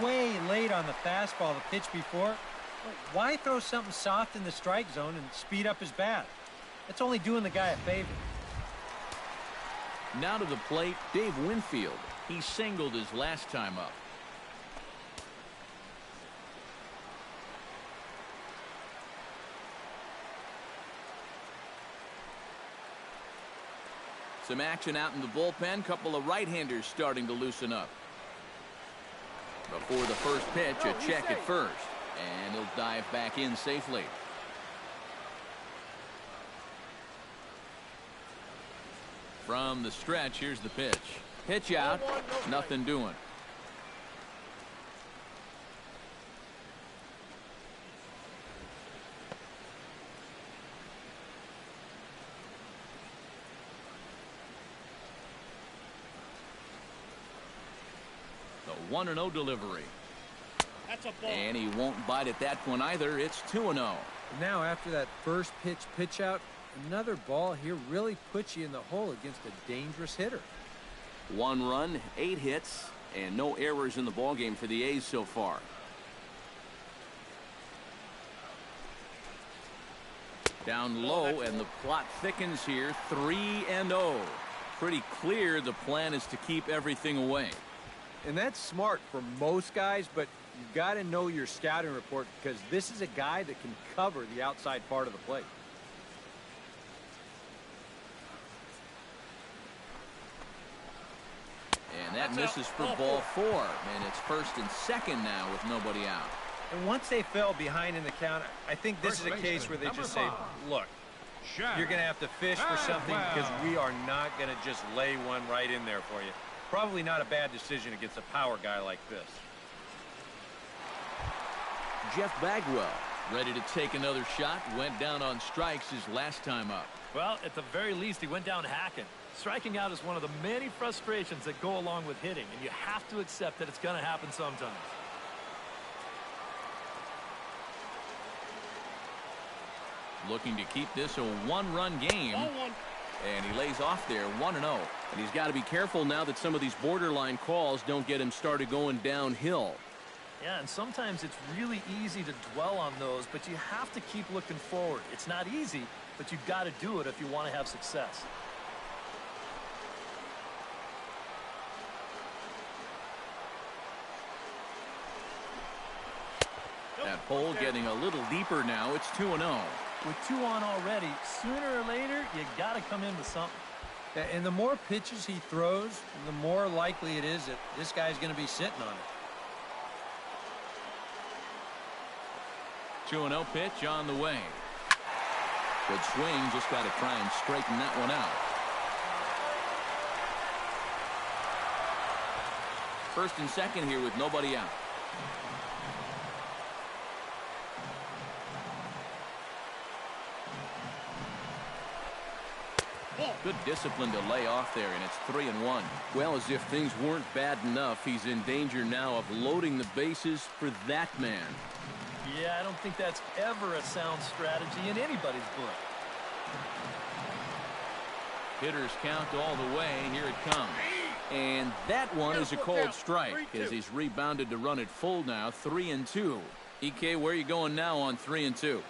way late on the fastball the pitch before. Why throw something soft in the strike zone and speed up his bat? That's only doing the guy a favor. Now to the plate, Dave Winfield. He singled his last time up. Some action out in the bullpen. Couple of right-handers starting to loosen up. Before the first pitch, a check at first. And he'll dive back in safely. From the stretch, here's the pitch. Pitch out. Nothing doing. The 1-0 delivery. That's a ball. And he won't bite at that one either. It's 2-0. Now, after that first pitch out, another ball here really puts you in the hole against a dangerous hitter. 1 run, 8 hits, and no errors in the ballgame for the A's so far. Down low, and the plot thickens here. 3-0. Pretty clear the plan is to keep everything away. And that's smart for most guys, but you've got to know your scouting report because this is a guy that can cover the outside part of the plate. And that misses for ball 4. And it's first and second now with nobody out. And once they fell behind in the count, I think this is a case where they just say, look, you're going to have to fish for something because we are not going to just lay one right in there for you. Probably not a bad decision against a power guy like this. Jeff Bagwell Ready to take another shot. Went down on strikes his last time up. Well, at the very least, he went down hacking. Striking out is one of the many frustrations that go along with hitting, and you have to accept that it's going to happen sometimes. Looking to keep this a one-run game. And he lays off there 1-0. And he's got to be careful now that some of these borderline calls don't get him started going downhill. Yeah, and sometimes it's really easy to dwell on those, but you have to keep looking forward. It's not easy, but you've got to do it if you want to have success. That hole getting a little deeper now. It's 2-0. With 2 on already, sooner or later, you got to come in with something. And the more pitches he throws, the more likely it is that this guy's going to be sitting on it. 2-0 pitch on the way. Good swing. Just got to try and straighten that one out. First and second here with nobody out. Good discipline to lay off there, and it's 3-1. Well, as if things weren't bad enough, he's in danger now of loading the bases for that man. Yeah, I don't think that's ever a sound strategy in anybody's book. Hitters count all the way. Here it comes. And that one is a called strike as he's rebounded to run it full now, 3-2. EK, where are you going now on 3-2?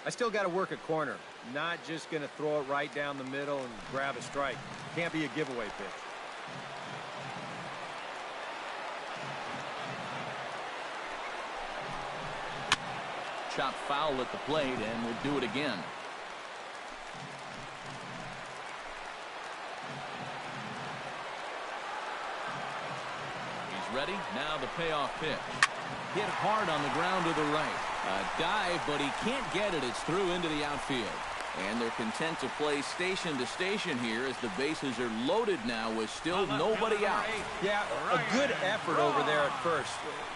I still got to work a corner. Not just going to throw it right down the middle and grab a strike. Can't be a giveaway pitch. Chop foul at the plate, and we'll do it again. He's ready. Now the payoff pitch. Hit hard on the ground to the right. A dive, but he can't get it. It's through into the outfield. And they're content to play station to station here as the bases are loaded now with still nobody out. Yeah, a good effort over there at first.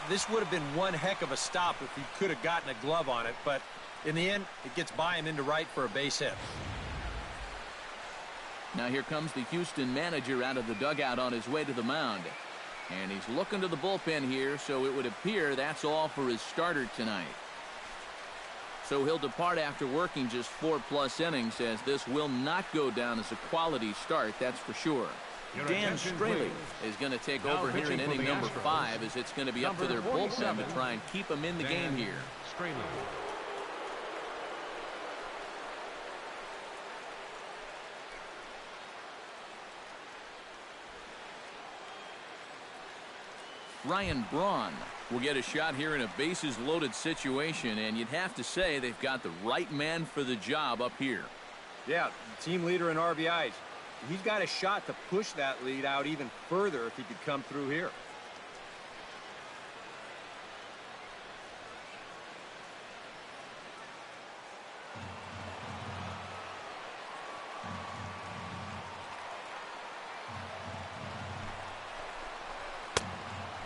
This would have been one heck of a stop if he could have gotten a glove on it, but in the end, it gets by him into right for a base hit. Now here comes the Houston manager out of the dugout on his way to the mound. And he's looking to the bullpen here, so it would appear that's all for his starter tonight. So he'll depart after working just 4+ innings, as this will not go down as a quality start, that's for sure. Dan Straley is going to take over here in inning number 5, as it's going to be up to their bullpen to try and keep him in the game here. Straley. Ryan Braun will get a shot here in a bases-loaded situation, and you'd have to say they've got the right man for the job up here. Yeah, team leader in RBIs. He's got a shot to push that lead out even further if he could come through here.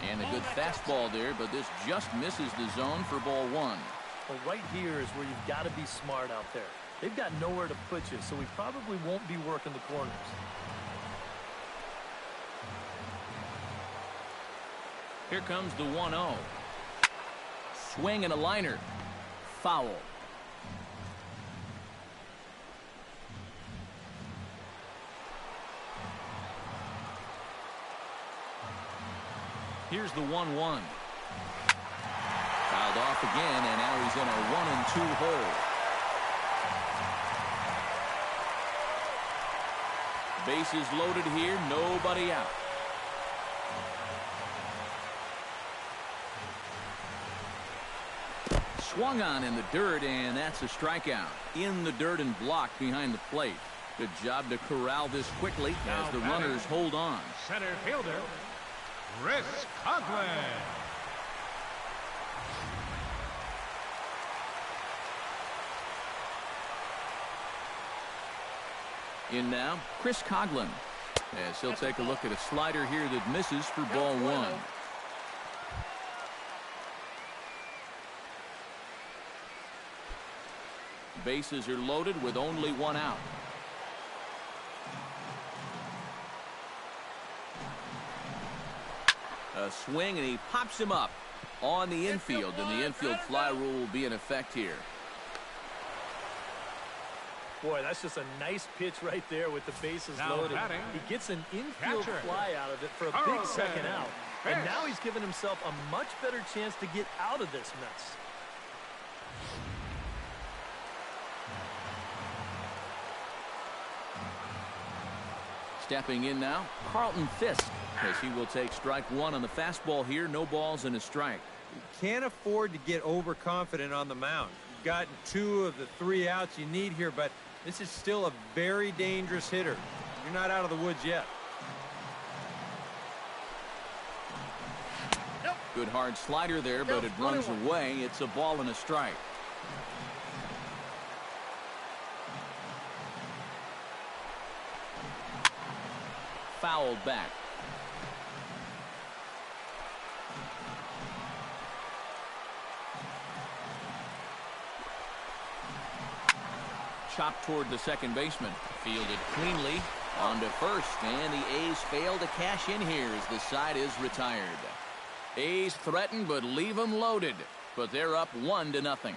And a good fastball there, but this just misses the zone for ball 1. Well, right here is where you've got to be smart out there. They've got nowhere to put you, so he probably won't be working the corners. Here comes the 1-0. Swing and a liner. Foul. Here's the 1-1. Fouled off again, and now he's in a 1-2 hole. Bases loaded here, nobody out. Swung on in the dirt, and that's a strikeout. In the dirt and blocked behind the plate. Good job to corral this quickly as the runners hold on. Center fielder, Chris Coughlin. In now, Chris Coughlin, as he'll take a look at a slider here that misses for ball 1. Bases are loaded with only one out. A swing, and he pops him up on the infield, and the infield fly rule will be in effect here. Boy, that's just a nice pitch right there with the bases loaded. He gets an infield fly out of it for a big second out. And now he's given himself a much better chance to get out of this mess. Stepping in now, Carlton Fisk, as he will take strike one on the fastball here. No balls and a strike. You can't afford to get overconfident on the mound. You've gotten 2 of the 3 outs you need here, but this is still a very dangerous hitter. You're not out of the woods yet. Good hard slider there, but it runs away. It's a ball and a strike. Fouled back. Chopped toward the second baseman. Fielded cleanly on to first, and the A's fail to cash in here as the side is retired. A's threaten, but leave them loaded. But they're up 1-0.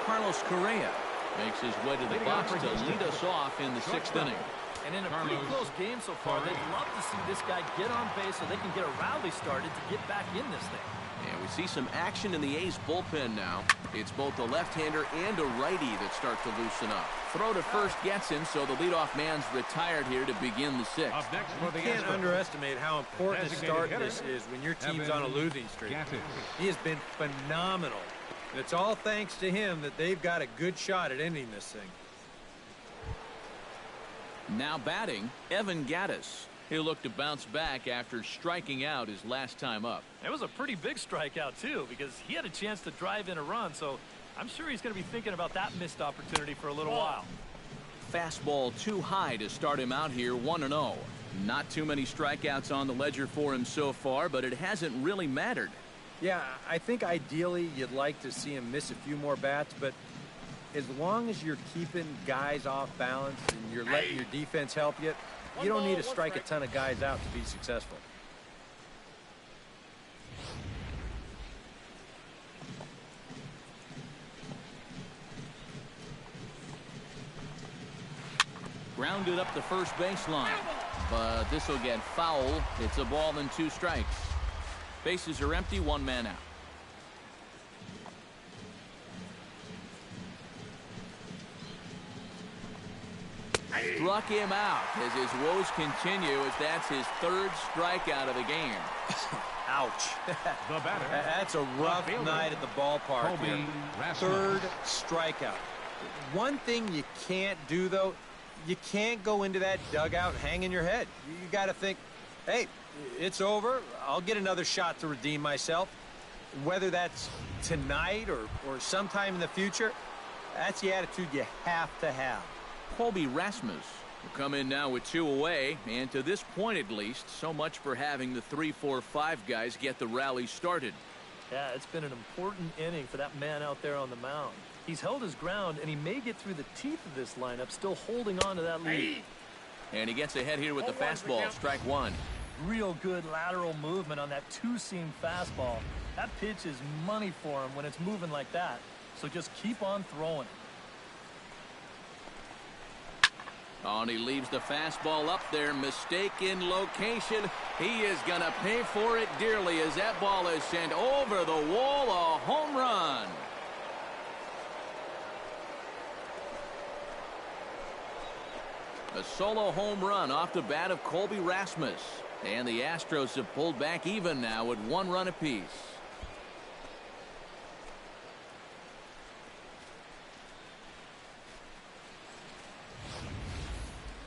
Carlos Correa makes his way to the box to lead us off in the 6th inning. And in a pretty close game so far, they'd love to see this guy get on base so they can get a rally started to get back in this thing. And we see some action in the A's bullpen now. It's both a left-hander and a righty that start to loosen up. Throw to first gets him, so the leadoff man's retired here to begin the 6th. You can't underestimate how important a start this is when your team's on a losing streak. He has been phenomenal. And it's all thanks to him that they've got a good shot at ending this thing. Now batting, Evan Gattis. He'll look to bounce back after striking out his last time up. It was a pretty big strikeout, too, because he had a chance to drive in a run, so I'm sure he's going to be thinking about that missed opportunity for a little while. Fastball too high to start him out here, 1-0. Not too many strikeouts on the ledger for him so far, but it hasn't really mattered. Yeah, I think ideally you'd like to see him miss a few more bats, but as long as you're keeping guys off balance and you're letting your defense help you, you don't need to strike a ton of guys out to be successful. Grounded up the first baseline, but this will get foul. It's a ball and 2 strikes. Bases are empty, 1 man out. Struck him out as his woes continue, as that's his 3rd strikeout of the game. Ouch. The batter. That's a rough night at the ballpark here. 3rd strikeout. One thing you can't do, though, you can't go into that dugout hanging your head. You got to think, hey, it's over. I'll get another shot to redeem myself. Whether that's tonight or sometime in the future, that's the attitude you have to have. COLBY RASMUS will come in now with 2 away, and to this point at least, so much for having the 3, 4, 5 guys get the rally started. Yeah, it's been an important inning for that man out there on the mound. He's held his ground, and he may get through the teeth of this lineup, still holding on to that lead. And he gets ahead here with the fastball, strike 1. Real good lateral movement on that 2-seam fastball. That pitch is money for him when it's moving like that. So just keep on throwing it. Oh, and he leaves the fastball up there. Mistaken location. He is going to pay for it dearly as that ball is sent over the wall. A home run. A solo home run off the bat of COLBY RASMUS. And the Astros have pulled back even now with 1 run apiece.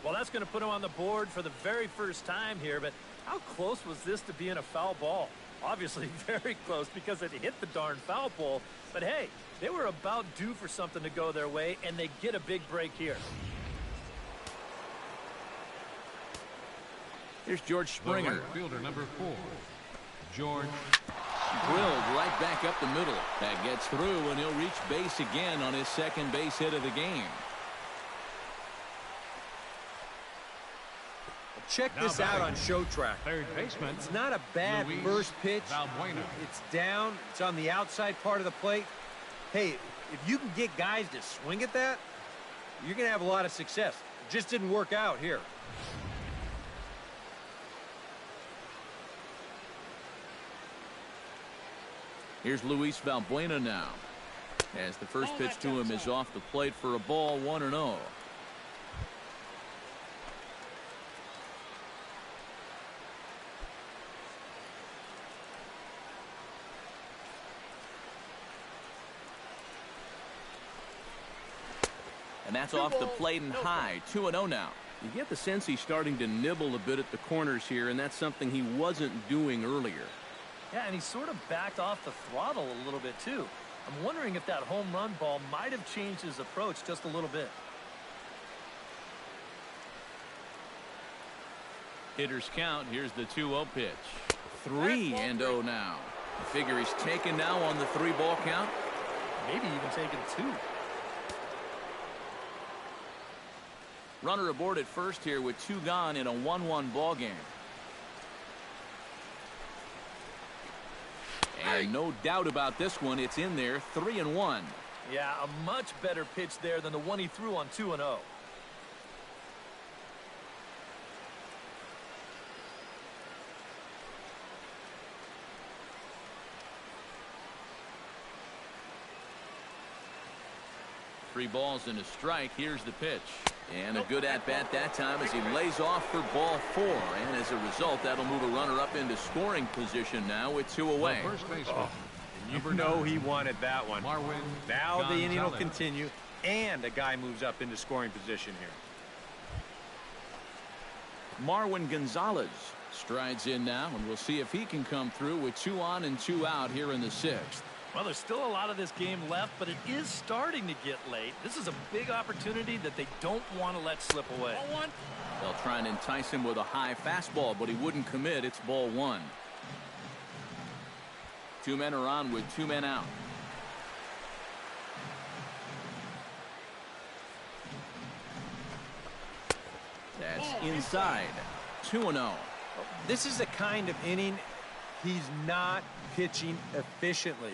Well, that's going to put him on the board for the very first time here, but how close was this to being a foul ball? Obviously very close because it hit the darn foul pole, but hey, they were about due for something to go their way, and they get a big break here. Here's George Springer. Right fielder number 4, George. Drilled right back up the middle. That gets through, and he'll reach base again on his second base hit of the game. Check this out on Show Track. Third baseman. It's not a bad Luis first pitch. Valbuena. It's down. It's on the outside part of the plate. Hey, if you can get guys to swing at that, you're going to have a lot of success. It just didn't work out here. Here's Luis Valbuena now. As the first pitch to him is off the plate for a ball, 1-0. And that's off the plate and high. 2-0 now. You get the sense he's starting to nibble a bit at the corners here, and that's something he wasn't doing earlier. Yeah, and he sort of backed off the throttle a little bit, too. I'm wondering if that home run ball might have changed his approach just a little bit. Hitters count. Here's the 2-0 pitch. 3-0 now. I figure he's taken now on the 3-ball count. Maybe even taken 2. Runner aboard at first here with 2 gone in a 1-1 ball game. And no doubt about this one, it's in there. 3-1. Yeah, a much better pitch there than the one he threw on 2-0. Three balls and a strike. Here's the pitch. And a good at-bat that time as he lays off for ball 4. And as a result, that'll move a runner up into scoring position now with 2 away. First baseman. You know he wanted that one. Marwin Now the inning will Gonzalez. continue, and a guy moves up into scoring position here. Marwin Gonzalez strides in now, and we'll see if he can come through with 2 on and 2 out here in the 6th. Well, there's still a lot of this game left, but it is starting to get late. This is a big opportunity that they don't want to let slip away. They'll try and entice him with a high fastball, but he wouldn't commit. It's ball 1. 2 men are on with 2 men out. That's inside. 2-0. This is the kind of inning he's not pitching efficiently.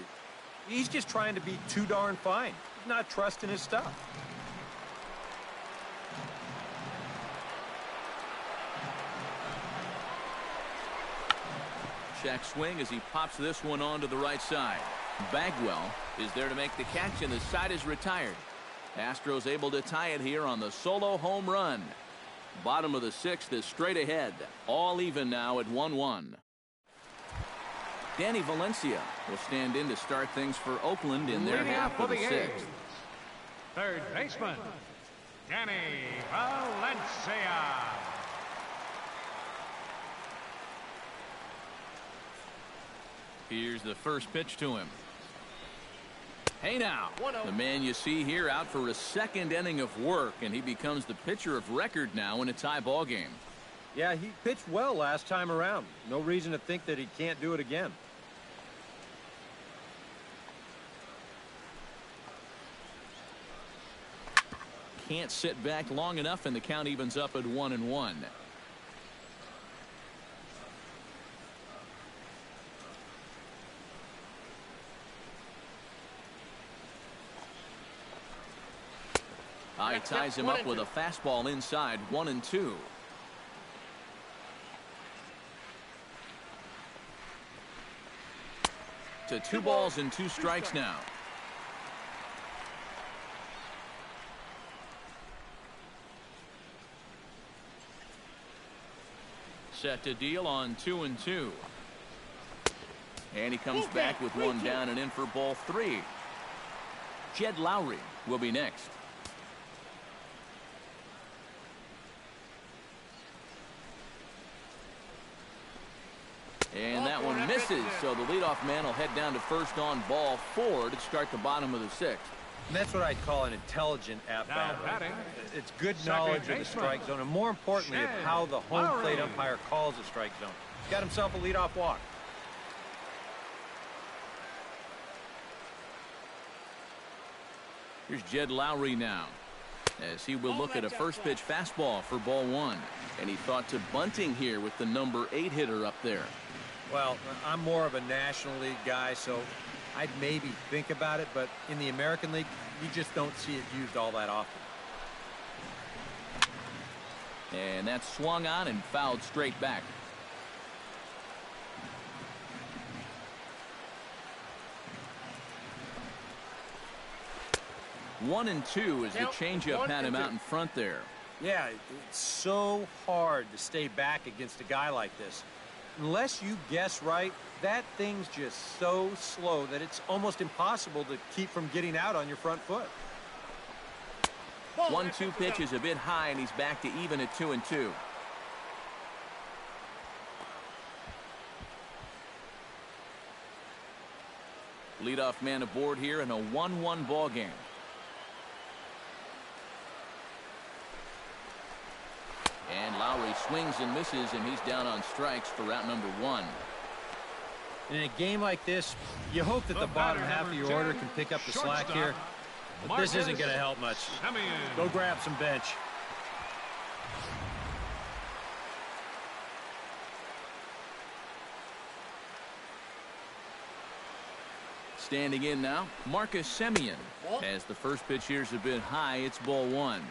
He's just trying to be too darn fine, not trusting his stuff. Check swing as he pops this one onto the right side. Bagwell is there to make the catch, and the side is retired. Astros able to tie it here on the solo home run. Bottom of the 6th is straight ahead. All even now at 1-1. Danny Valencia will stand in to start things for Oakland in their Leading half off of the for the 6th. A's. Third baseman, Danny Valencia. Here's the first pitch to him. Hey now, the man you see here out for a 2nd inning of work, and he becomes the pitcher of record now in a tie ball game. Yeah, he pitched well last time around. No reason to think that he can't do it again. Can't sit back long enough, and the count evens up at 1-1. He ties him up with a fastball inside. 1-2. To 2 balls and 2 strikes now. Set to deal on 2-2. And he comes back with 1 down and in for ball 3. Jed Lowry will be next. And that one misses, so the leadoff man will head down to first on ball 4 to start the bottom of the 6th. And that's what I'd call an intelligent at-bat. It's good knowledge of the strike zone, and more importantly, of how the home plate umpire calls the strike zone. He's got himself a leadoff walk. Here's Jed Lowry now, as he will look at a first pitch fastball for ball one. And he thought to bunting here with the number 8 hitter up there. Well, I'm more of a National League guy, so I'd maybe think about it, but in the American League, you just don't see it used all that often. And that's swung on and fouled straight back. One and two as the changeup had him out in front there. Yeah, it's so hard to stay back against a guy like this. Unless you guess right, that thing's just so slow that it's almost impossible to keep from getting out on your front foot. 1-2 pitch is a bit high, and he's back to even at 2-2. Leadoff man aboard here in a 1-1 ball game. And Lowry swings and misses, and he's down on strikes for route number 1. In a game like this, you hope that the bottom half of your order can pick up the slack here. But this isn't going to help much. Go grab some bench. Standing in now, Marcus Semien. As the first pitch here's a bit high, it's ball 1.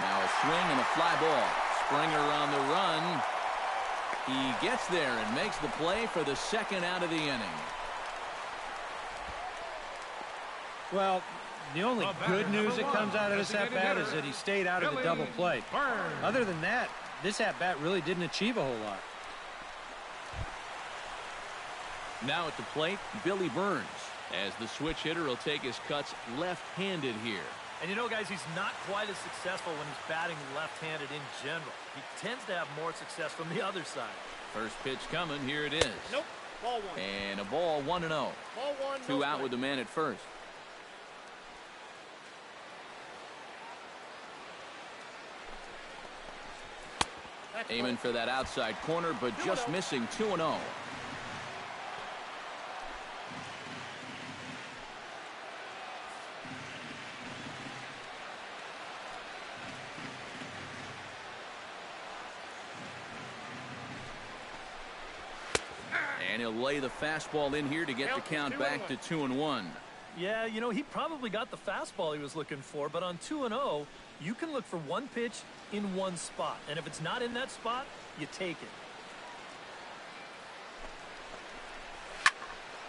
Now a swing and a fly ball. Springer on the run. He gets there and makes the play for the second out of the inning. Well, the only good news that comes out of this at-bat is that he stayed out of the double play. Other than that, this at-bat really didn't achieve a whole lot. Now at the plate, Billy Burns, as the switch hitter will take his cuts left-handed here. And you know, guys, he's not quite as successful when he's batting left-handed in general. He tends to have more success from the other side. First pitch coming. Here it is. Nope. Ball 1. And a ball 1-0. Ball 1. Two out with the man at first. Aiming for that outside corner, but just missing. 2-0. And he'll lay the fastball in here to get the count back to 2-1. Yeah, you know, he probably got the fastball he was looking for, but on 2-0, you can look for one pitch in one spot. And if it's not in that spot, you take it.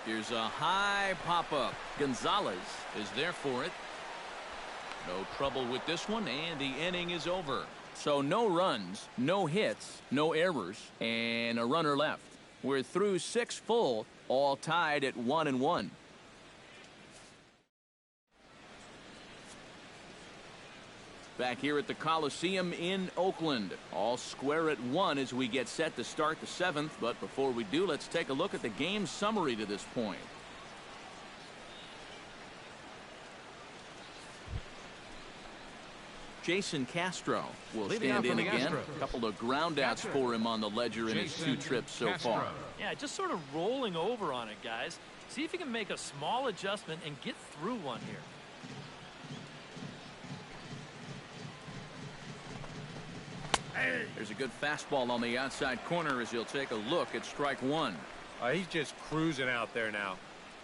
Here's a high pop-up. Gonzalez is there for it. No trouble with this one, and the inning is over. So no runs, no hits, no errors, and a runner left. We're through 6 full, all tied at 1-1. Back here at the Coliseum in Oakland. All square at 1 as we get set to start the 7th. But before we do, let's take a look at the game summary to this point. Jason Castro will stand in again. A couple of groundouts for him on the ledger in his 2 trips so far. Yeah, just sort of rolling over on it, guys. See if you can make a small adjustment and get through one here. There's a good fastball on the outside corner as he'll take a look at strike 1. He's just cruising out there now.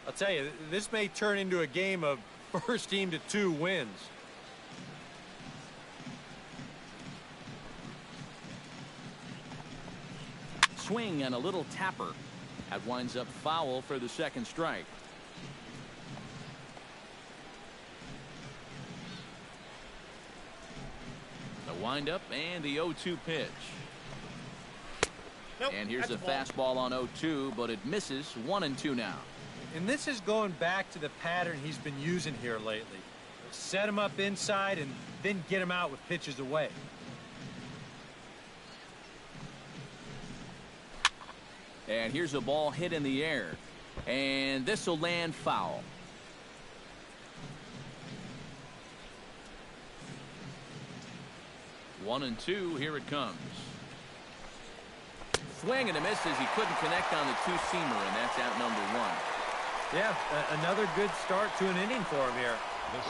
I'll tell you, this may turn into a game of first team to 2 wins. Swing and a little tapper. That winds up foul for the second strike. The windup and the 0-2 pitch. Nope, and here's a ball. fastball on 0-2, but it misses. 1-2 now. And this is going back to the pattern he's been using here lately. set him up inside and then get him out with pitches away. And here's a ball hit in the air. And this will land foul. One and two, here it comes. Swing and a miss as he couldn't connect on the two-seamer, and that's out number one. Yeah, another good start to an inning for him here.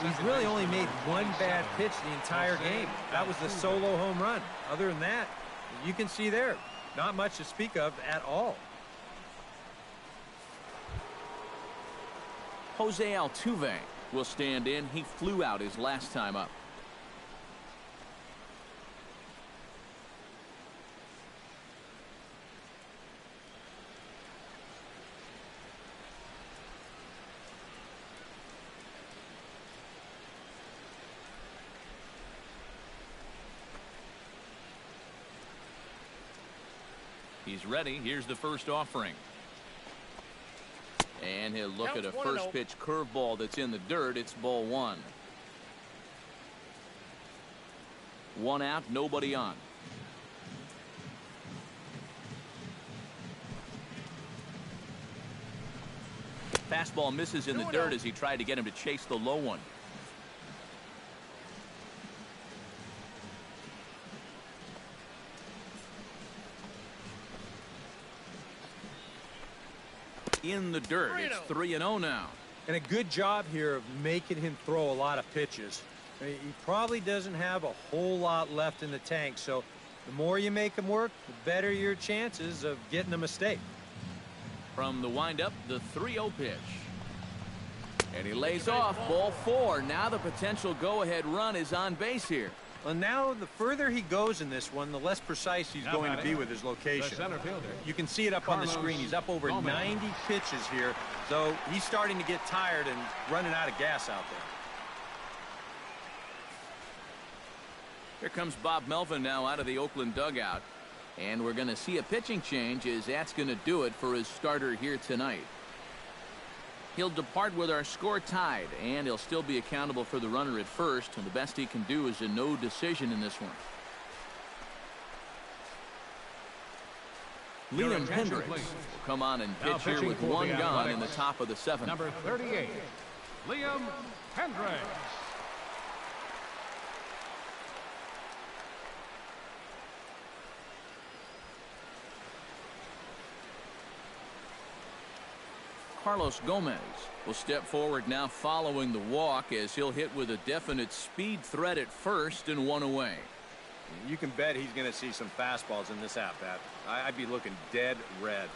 He's really only made one bad pitch the entire game. That was the solo home run. Other than that, you can see there, not much to speak of at all. Jose Altuve will stand in. He flew out his last time up. He's ready. Here's the first offering. And he'll look at a first pitch curveball that's in the dirt. It's ball one. One out, nobody on. Fastball misses in the dirt as he tried to get him to chase the low one. In the dirt. It's 3-0 now. And a good job here of making him throw a lot of pitches. He probably doesn't have a whole lot left in the tank, so the more you make him work, the better your chances of getting a mistake. From the windup, the 3-0 pitch. And he lays off. Ball four. Now the potential go-ahead run is on base here. Well, now the further he goes in this one, the less precise he's going to be with his location. You can see it up on the screen. He's up over 90 pitches here, so he's starting to get tired and running out of gas out there. Here comes Bob Melvin now out of the Oakland dugout. And we're going to see a pitching change as that's going to do it for his starter here tonight. He'll depart with our score tied, and he'll still be accountable for the runner at first, and the best he can do is a no decision in this one. Liam Hendricks will come on and pitch here with one gone in the top of the seventh. Number 38, Liam Hendricks. Carlos Gomez will step forward now following the walk as he'll hit with a definite speed threat at first and one away. You can bet he's going to see some fastballs in this at-bat. I'd be looking dead red.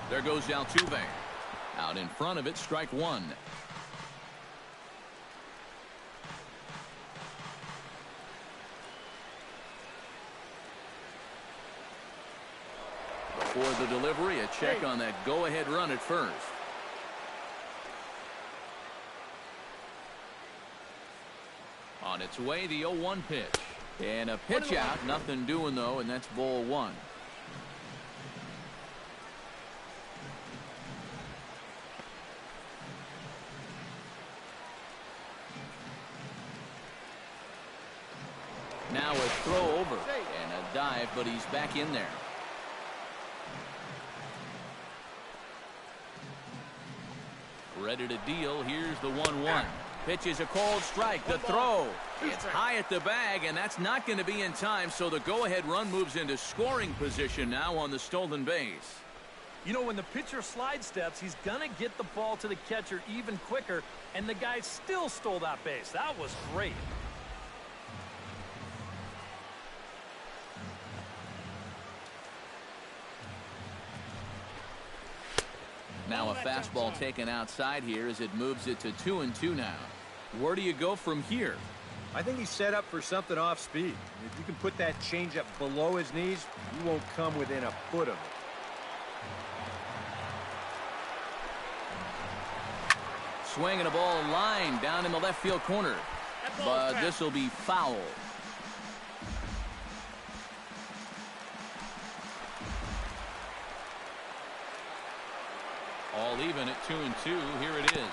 There goes Altuve. Out in front of it, strike one. Before the delivery, a check on that go-ahead run at first. On its way, the 0-1 pitch. And a pitch out, nothing doing though, and that's ball one. Now a throw over and a dive, but he's back in there. Ready to deal. Here's the 1-1. Pitch is a called strike. The throw. It's high at the bag, and that's not going to be in time, so the go-ahead run moves into scoring position now on the stolen base. You know, when the pitcher slide steps, he's going to get the ball to the catcher even quicker, and the guy still stole that base. That was great. Now a fastball taken outside here as it moves it to 2-2 now. Where do you go from here? I think he's set up for something off speed. If you can put that changeup below his knees, you won't come within a foot of it. swing and a ball line down in the left field corner. But this will be foul. All even at 2-2. Here it is.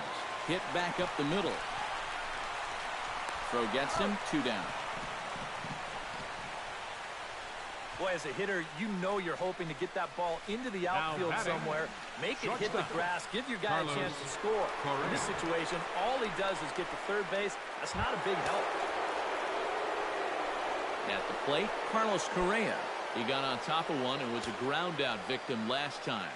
Hit back up the middle. Throw gets him. 2 down. Boy, as a hitter, you know you're hoping to get that ball into the outfield somewhere, make it hit the grass, give your guy a chance to score. In this situation, all he does is get to third base. That's not a big help. At the plate, Carlos Correa. He got on top of one and was a ground out victim last time.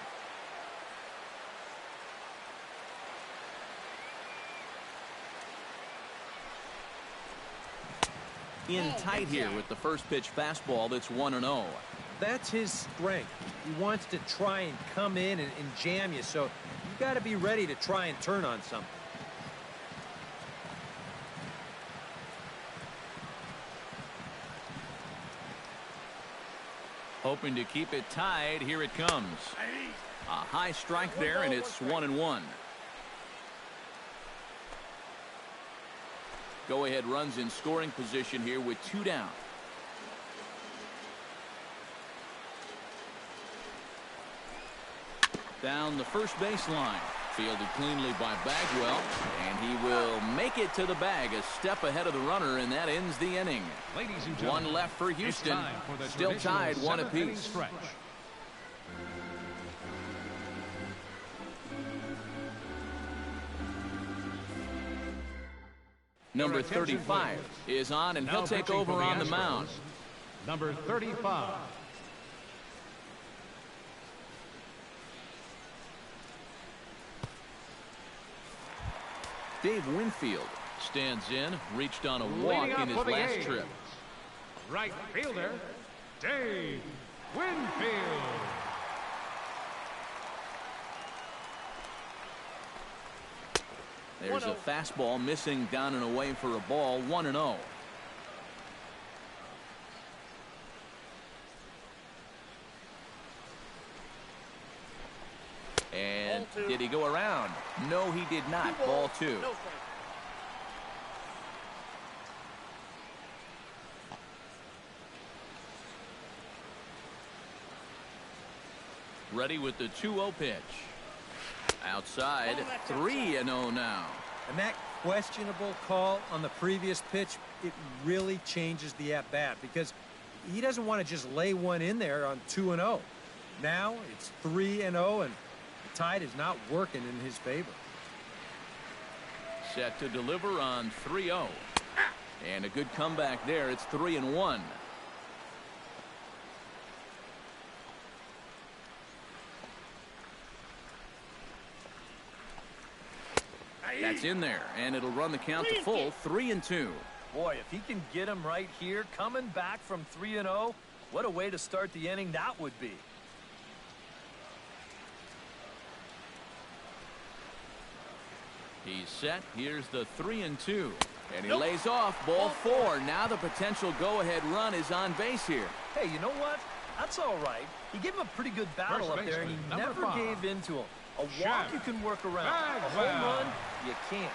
In tight here with the first pitch fastball that's 1-0. That's his strength. He wants to try and come in and jam you, so you got to be ready to try and turn on something. Hoping to keep it tied. Here it comes. A high strike there, and it's 1-1. Go-ahead runs in scoring position here with 2 down. Down the first baseline. Fielded cleanly by Bagwell, and he will make it to the bag a step ahead of the runner, and that ends the inning. One left for Houston. Still tied 1 apiece. Number 35 is on, and he'll take over on the mound. Number 35. Dave Winfield stands in, reached on a walk in his last trip. Right fielder, Dave Winfield. There's a fastball missing down and away for a ball. 1-0. And did he go around? No, he did not. Ball 2. Ready with the 2-0 pitch. Outside, 3-0 now. And that questionable call on the previous pitch, it really changes the at-bat because he doesn't want to just lay one in there on 2-0. Now it's 3-0, and the tide is not working in his favor. Set to deliver on 3-0. And a good comeback there. It's 3-1. That's in there, and it'll run the count to full. 3-2. Boy, if he can get him right here, coming back from 3-0, what a way to start the inning that would be. He's set. Here's the 3-2. And he lays off. Ball 4. Now the potential go-ahead run is on base here. Hey, you know what? That's all right. He gave him a pretty good battle up there, and he never gave in to him. A walk you can work around. A home run, you can't.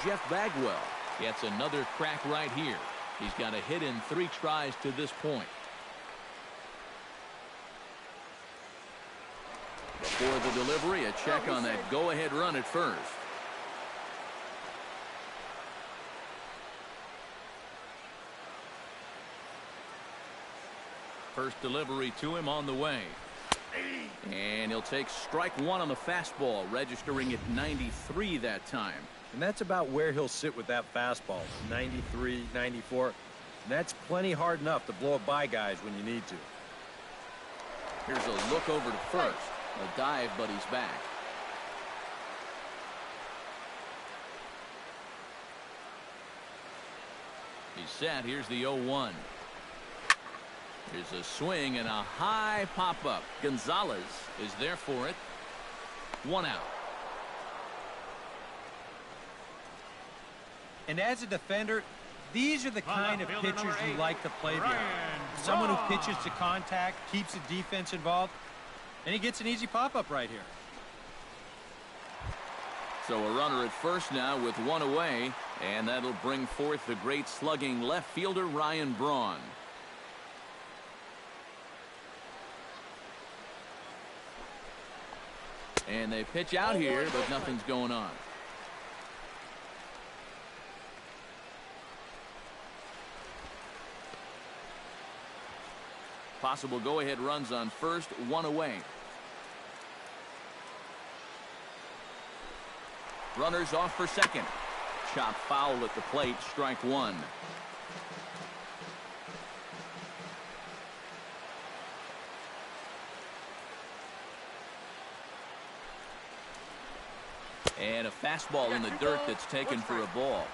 Jeff Bagwell gets another crack right here. He's got a hit in 3 tries to this point. Before the delivery, a check on that go-ahead run at first. First delivery to him on the way. And he'll take strike 1 on the fastball, registering at 93 that time. And that's about where he'll sit with that fastball, 93, 94. And that's plenty hard enough to blow it by guys when you need to. Here's a look over to first. A dive, but he's back. He's set. Here's the 0-1. Here's a swing and a high pop-up. Gonzalez is there for it. 1 out. And as a defender, these are the kind of pitchers you like to play behind. Someone who pitches to contact, keeps the defense involved, and he gets an easy pop-up right here. So a runner at first now with one away, and that'll bring forth the great slugging left fielder Ryan Braun. And they pitch out here, but nothing's going on. Possible go-ahead runs on first, one away. Runners off for second. Chop foul at the plate, strike one. And a fastball in the dirt that's taken for a ball.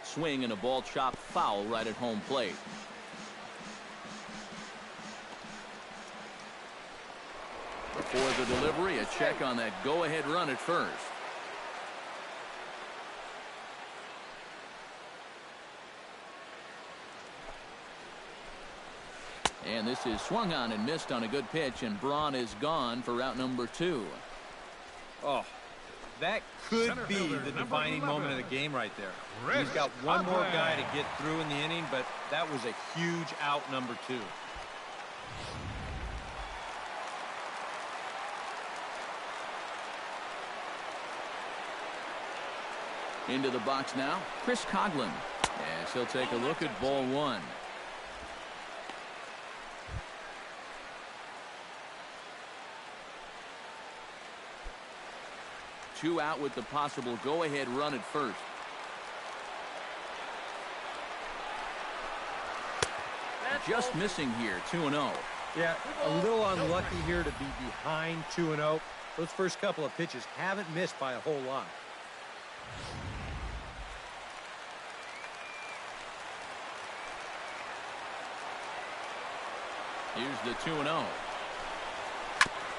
Swing and a ball chopped foul right at home plate. Before the delivery, a check on that go-ahead run at first. And this is swung on and missed on a good pitch, and Braun is gone for out number 2. Oh, that could be the defining moment of the game right there. He's got one more guy to get through in the inning, but that was a huge out, number 2. Into the box now, Chris Coghlan. Yes, he'll take a look at ball 1. Two out with the possible go-ahead run at first. Just missing here, 2-0. Yeah, a little unlucky here to be behind 2-0. Those first couple of pitches haven't missed by a whole lot. Here's the 2-0.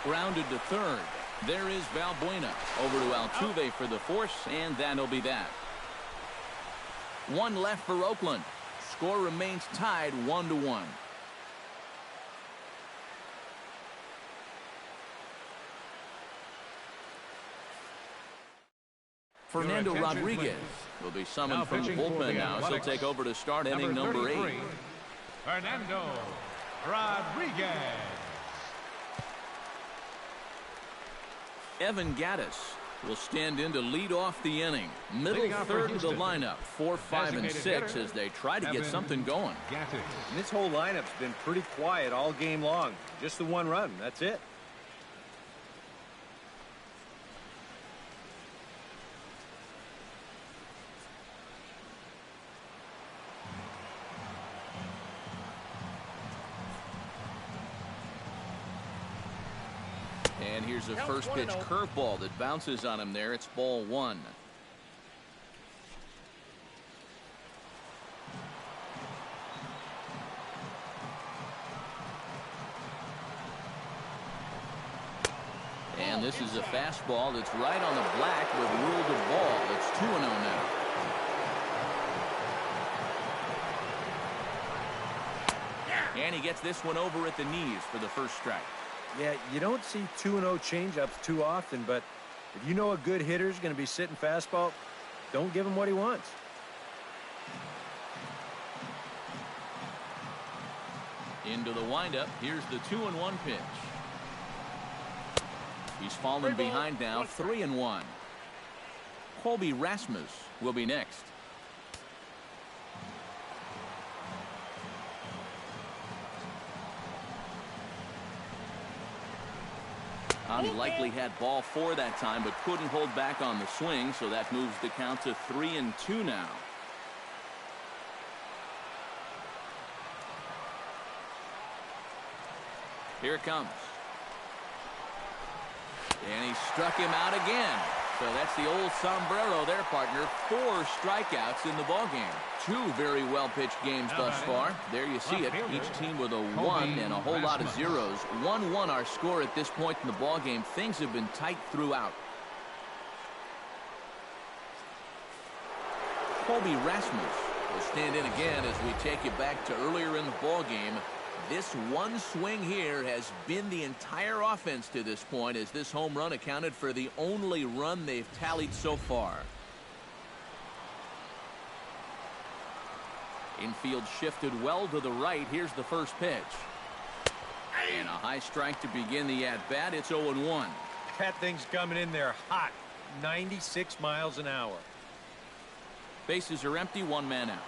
Grounded to third. There is Valbuena. Over to Altuve for the force, and that'll be that. One left for Oakland. Score remains tied 1-1. Fernando Rodriguez will be summoned from the bullpen now, so he'll take over to start inning number 8. Fernando Rodriguez. Evan Gattis will stand in to lead off the inning. Middle third of the lineup, 4, 5, and 6 as they try to get something going. And this whole lineup's been pretty quiet all game long. Just the one run, that's it. And here's a first pitch curveball that bounces on him there. It's ball 1. And this is a fastball that's right on the black with ruled a ball. It's 2-0 now. And he gets this one over at the knees for the first strike. Yeah, you don't see 2-0 changeups too often, but if you know a good hitter's going to be sitting fastball, don't give him what he wants. Into the windup. Here's the 2-1 pitch. He's fallen behind now, 3-1. Colby Rasmus will be next. He likely had ball 4 that time, but couldn't hold back on the swing, so that moves the count to 3-2 now. Here it comes. And he struck him out again. So that's the old sombrero there, partner. 4 strikeouts in the ballgame. 2 very well-pitched games thus far. There you see it. Each team with a 1 and a whole lot of zeros. 1-1 our score at this point in the ballgame. Things have been tight throughout. Colby Rasmus We'll stand in again as we take you back to earlier in the ball game. This one swing here has been the entire offense to this point, as this home run accounted for the only run they've tallied so far. Infield shifted well to the right. Here's the first pitch. And a high strike to begin the at-bat. It's 0-1. That thing's coming in there hot. 96 miles an hour. Bases are empty, one man out.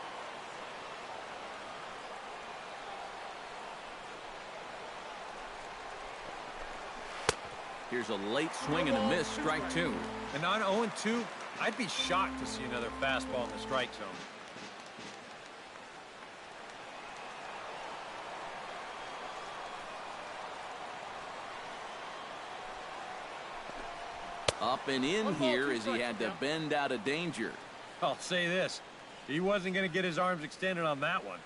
Here's a late swing and a miss, strike two. And on 0-2, I'd be shocked to see another fastball in the strike zone. Up and in here as he had to bend out of danger. I'll say this, he wasn't going to get his arms extended on that one.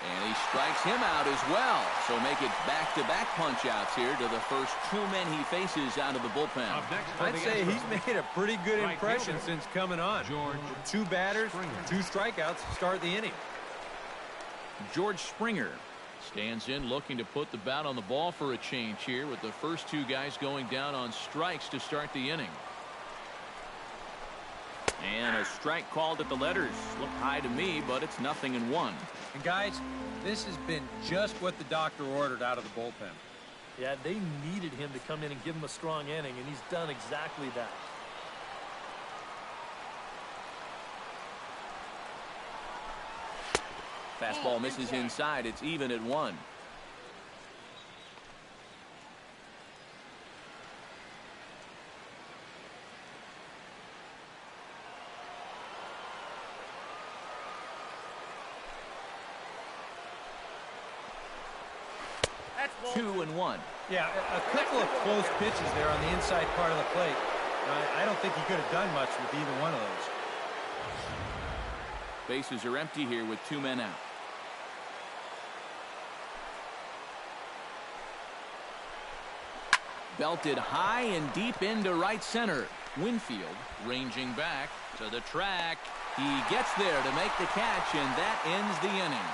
And he strikes him out as well. So make it back-to-back punch-outs here to the first two men he faces out of the bullpen. I'd say he's made a pretty good impression since coming on. Two batters, two strikeouts to start the inning. George Springer stands in, looking to put the bat on the ball for a change here, with the first two guys going down on strikes to start the inning. And a strike called at the letters. Looked high to me, but it's 0-1. And guys, this has been just what the doctor ordered out of the bullpen. Yeah, they needed him to come in and give him a strong inning, and he's done exactly that. Fastball misses inside. It's even at 1. That's 2-1. Yeah, a couple of close pitches there on the inside part of the plate. I don't think he could have done much with either one of those. Bases are empty here with two men out. Belted high and deep into right center. Winfield ranging back to the track. He gets there to make the catch, and that ends the inning.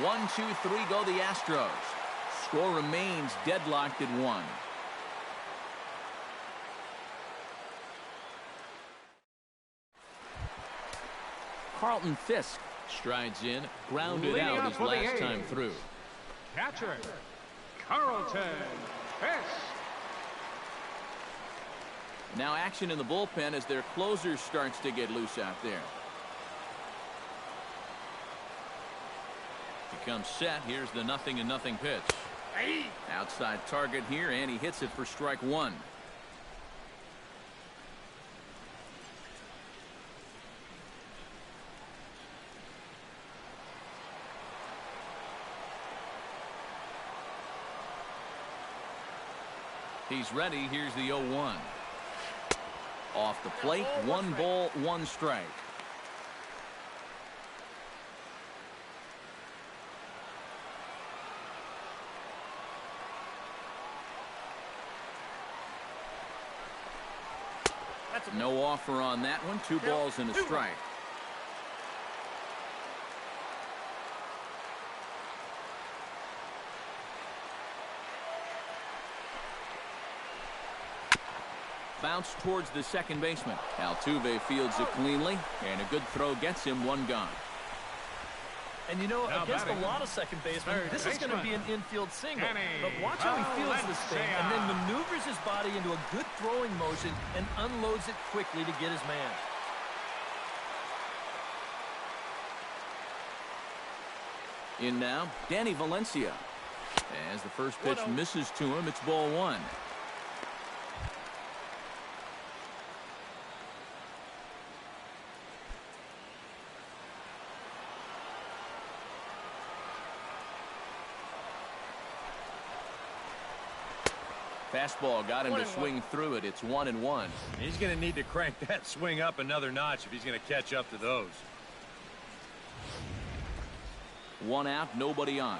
1-2-3 go the Astros. Score remains deadlocked at 1. Carlton Fisk strides in, grounded out his last time through. Catcher, Carlton Fisk. Now action in the bullpen as their closer starts to get loose out there. He comes set. Here's the 0-0 pitch. Outside target here, and he hits it for strike one. He's ready. Here's the 0-1. Off the plate, 1 ball, 1 strike. No offer on that one. 2 balls and a strike. Bounce towards the second baseman. Altuve fields it cleanly, and a good throw gets him 1 gone. And you know, against a lot of second basemen, this is going to be an infield single. But watch how he fields this thing and then maneuvers his body into a good throwing motion and unloads it quickly to get his man. In now, Danny Valencia. As the first pitch misses to him, it's ball 1. Fastball got him to swing through it. It's 1-1. He's going to need to crank that swing up another notch if he's going to catch up to those. 1 out, nobody on.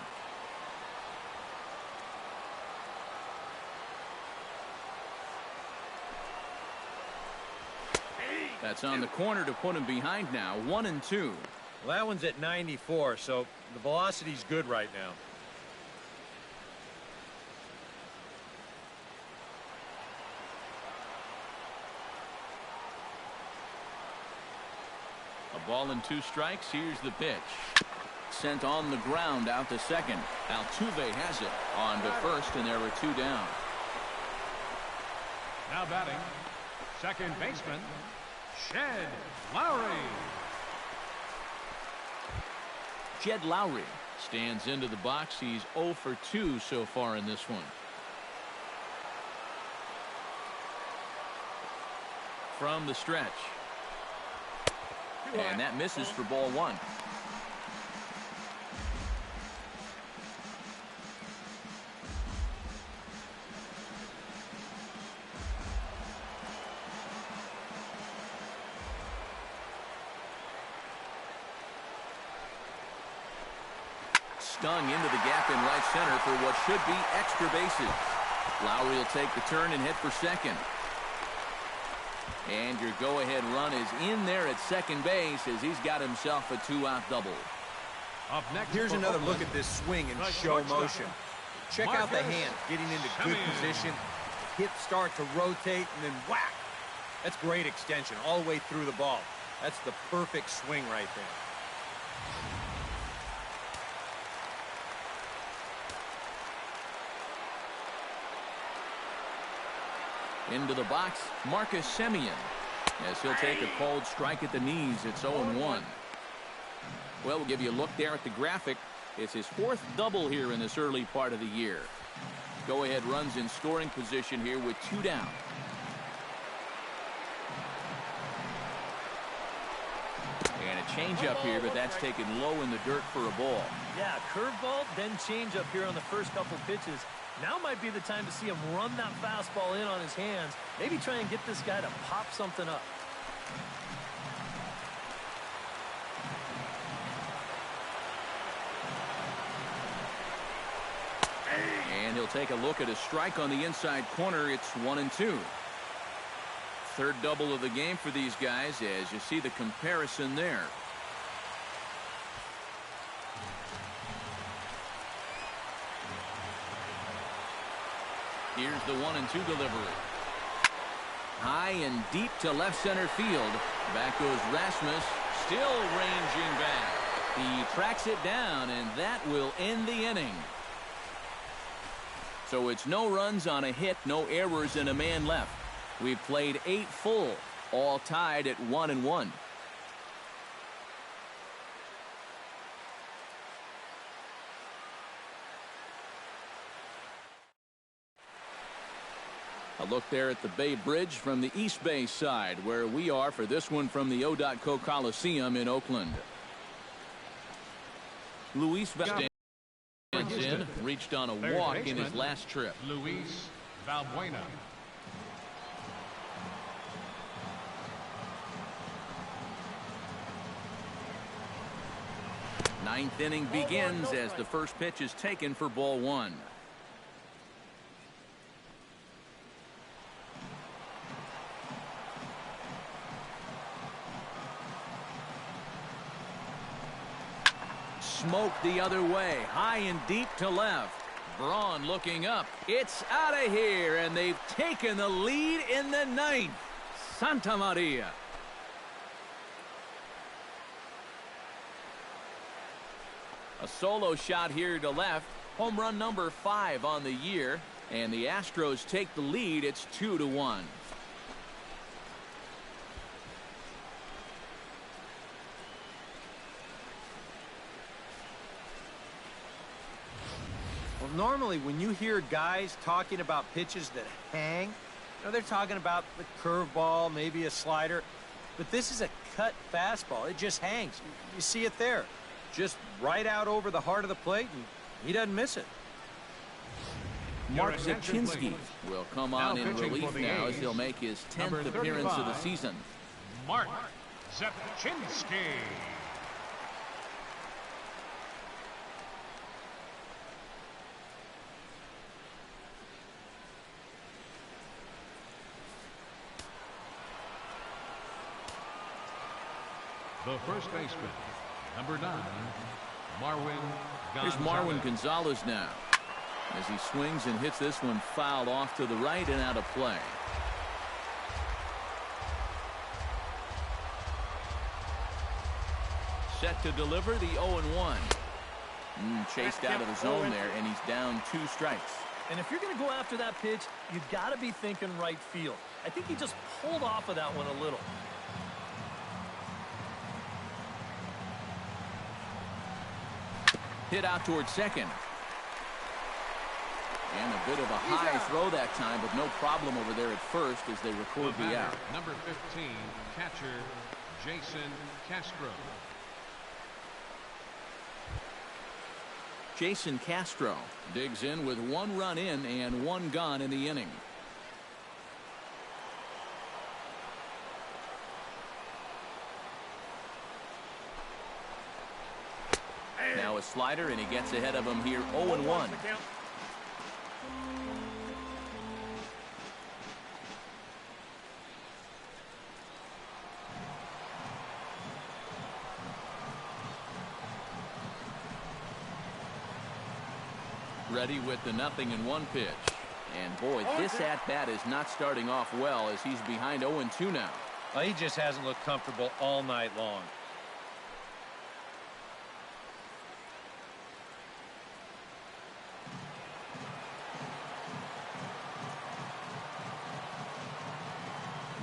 That's on the corner to put him behind now. 1-2. Well, that one's at 94, so the velocity's good right now. A ball and 2 strikes. Here's the pitch. Sent on the ground out to second. Altuve has it on to first, and there were 2 down. Now batting, second baseman, Jed Lowry. Jed Lowry stands into the box. He's 0 for 2 so far in this one. From the stretch. And that misses for ball 1. Stung into the gap in right center for what should be extra bases. Lowry will take the turn and hit for second. And your go-ahead run is in there at second base as he's got himself a 2-out double. Up next, here's another look at this swing in show motion. Check out the hand getting into good position. Hips start to rotate and then whack. That's great extension all the way through the ball. That's the perfect swing right there. Into the box, Marcus Semien, as he'll take a cold strike at the knees. It's 0-1. Well, we'll give you a look there at the graphic. It's his 4th double here in this early part of the year. Go-ahead runs in scoring position here with 2 down. And a changeup here, but that's taken low in the dirt for a ball. Yeah, curveball, then changeup here on the first couple pitches. Now might be the time to see him run that fastball in on his hands. Maybe try and get this guy to pop something up. And he'll take a look at a strike on the inside corner. It's 1-2. 3rd double of the game for these guys as you see the comparison there. Here's the 1-2 delivery. High and deep to left center field. Back goes Rasmus, still ranging back. He tracks it down, and that will end the inning. So it's no runs on a hit, no errors, and a man left. We've played 8 full, all tied at 1-1. A look there at the Bay Bridge from the East Bay side, where we are for this one from the O.Co Coliseum in Oakland. Luis Valbuena reached on a walk in his last trip. Luis Valbuena. Ninth inning begins as the first pitch is taken for ball 1. Smoked the other way, high and deep to left. BRAUN looking up. It's out of here, and they've taken the lead in the 9th. Santa Maria. A solo shot here to left. Home run number 5 on the year, and the Astros take the lead. It's 2-1. Well, normally when you hear guys talking about pitches that hang, they're talking about the curveball, maybe a slider, but this is a cut fastball. It just hangs. You see it there, just right out over the heart of the plate, and he doesn't miss it. Mark Zaczynski will come on in relief now as he'll make his 10th appearance of the season. Mark Zaczynski. The first baseman, number 9, Marwin Gonzalez. Here's Marwin Gonzalez now, as he swings and hits this one fouled off to the right and out of play. Set to deliver the 0-1. Chased out of the zone there, and he's down 2 strikes. And if you're going to go after that pitch, you've got to be thinking right field. I think he just pulled off of that one a little. Hit out towards second. And a bit of a high throw that time, but no problem over there at first as they record the out. Number 15, catcher Jason Castro. Jason Castro digs in with 1 run in and 1 gone in the inning. Now a slider, and he gets ahead of him here. 0-1. Ready with the 0-1 pitch. And boy, this at-bat is not starting off well as he's behind 0-2 now. Well, he just hasn't looked comfortable all night long.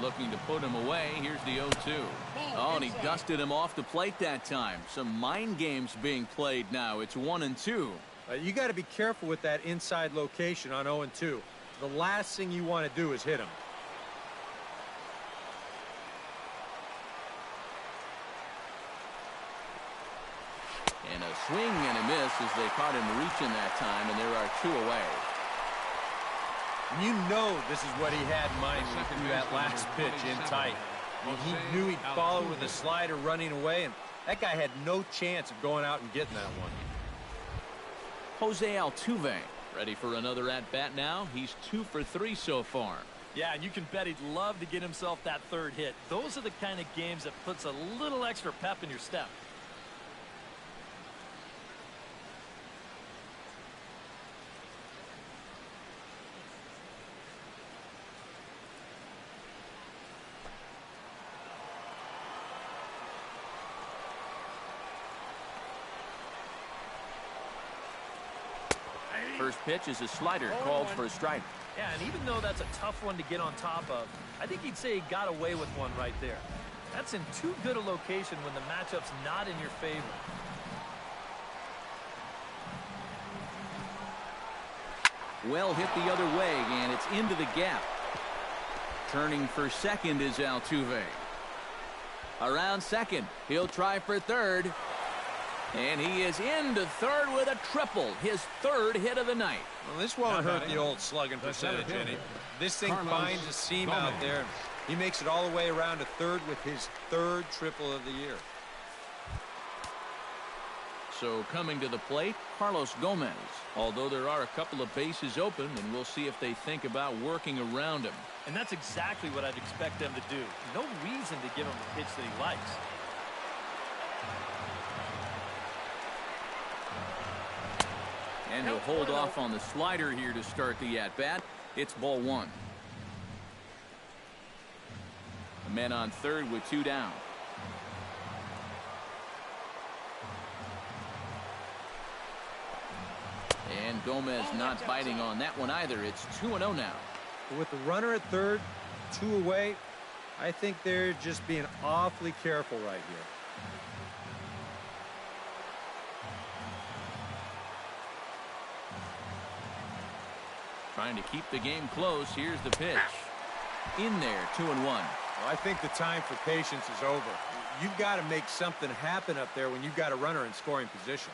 Looking to put him away. Here's the 0-2. Oh, and he dusted him off the plate that time. Some mind games being played now. It's 1-2. You got to be careful with that inside location on 0-2. The last thing you want to do is hit him. And a swing and a miss as they caught him reaching that time, and there are 2 away. You know this is what he had in mind when he threw that last pitch in tight. I mean, he knew he'd follow with a slider running away, and that guy had no chance of going out and getting that one. Jose Altuve ready for another at-bat now. He's 2 for 3 so far. Yeah, and you can bet he'd love to get himself that 3rd hit. Those are the kind of games that puts a little extra pep in your step. First pitch is a slider called for a strike. Yeah, and even though that's a tough one to get on top of, I think he'd say he got away with one right there. That's in too good a location when the matchup's not in your favor. Well hit the other way, and it's into the gap. Turning for second is Altuve. Around second, he'll try for third. And he is into third with a triple, his 3rd hit of the night. Well, this won't hurt the old slugging percentage any. This thing finds a seam out there. He makes it all the way around to third with his 3rd triple of the year. So coming to the plate, Carlos Gomez. Although there are a couple of bases open, and we'll see if they think about working around him. And that's exactly what I'd expect them to do. No reason to give him the pitch that he likes. And he'll hold off on the slider here to start the at-bat. It's ball 1. A man on third with 2 down. And Gomez not biting on that one either. It's 2-0 now. With the runner at third, 2 away, I think they're just being awfully careful right here. Trying to keep the game close. Here's the pitch. In there, 2-1. Well, I think the time for patience is over. You've got to make something happen up there when you've got a runner in scoring position.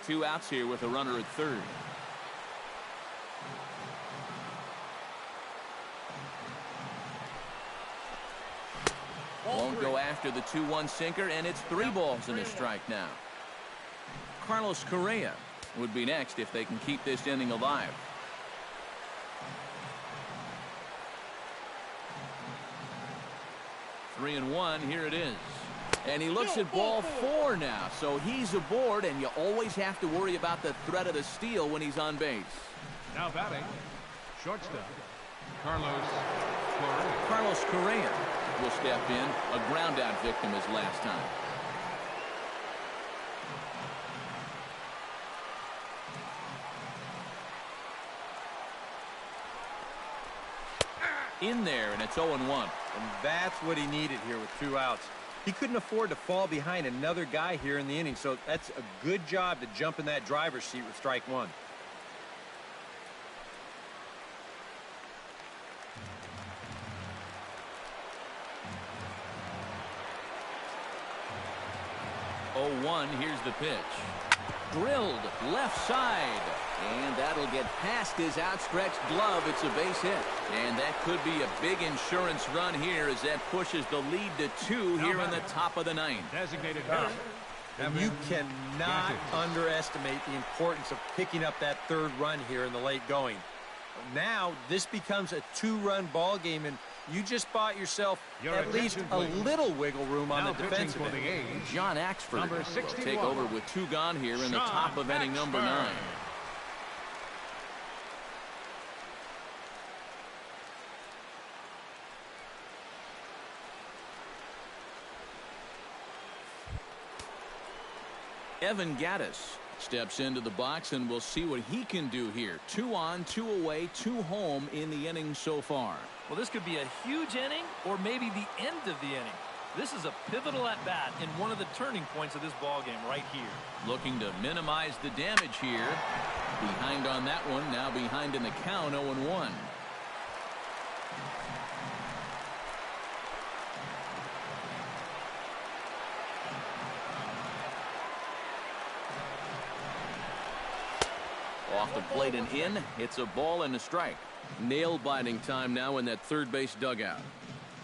2 outs here with a runner at third. Won't go after the 2-1 sinker, and it's 3 balls and a strike now. Carlos Correa would be next if they can keep this inning alive. 3-1, here it is. And he looks at ball 4 now, so he's aboard, and you always have to worry about the threat of the steal when he's on base. Now batting, shortstop, Carlos Correa. Carlos Correa will step in, a ground-out victim as last time. In there, and it's 0-1. And that's what he needed here with 2 outs. He couldn't afford to fall behind another guy here in the inning, so that's a good job to jump in that driver's seat with strike 1. Here's the pitch. Drilled left side. And that'll get past his outstretched glove. It's a base hit. And that could be a big insurance run here as that pushes the lead to 2 here in the top of the 9th. Designated hitter. And you cannot underestimate the importance of picking up that 3rd run here in the late going. Now this becomes a 2-run ball game, and you just bought yourself at least a little wiggle room on the defensive end. John Axford will take over with 2 gone here in the top of inning number 9. Evan Gattis steps into the box, and we'll see what he can do here. 2 on, 2 away, 2 home in the inning so far. Well, this could be a huge inning or maybe the end of the inning. This is a pivotal at-bat in one of the turning points of this ball game right here. Looking to minimize the damage here. Behind on that one, now behind in the count, 0-1. Off the plate and in. It's a ball and a strike. Nail-biting time now in that third base dugout.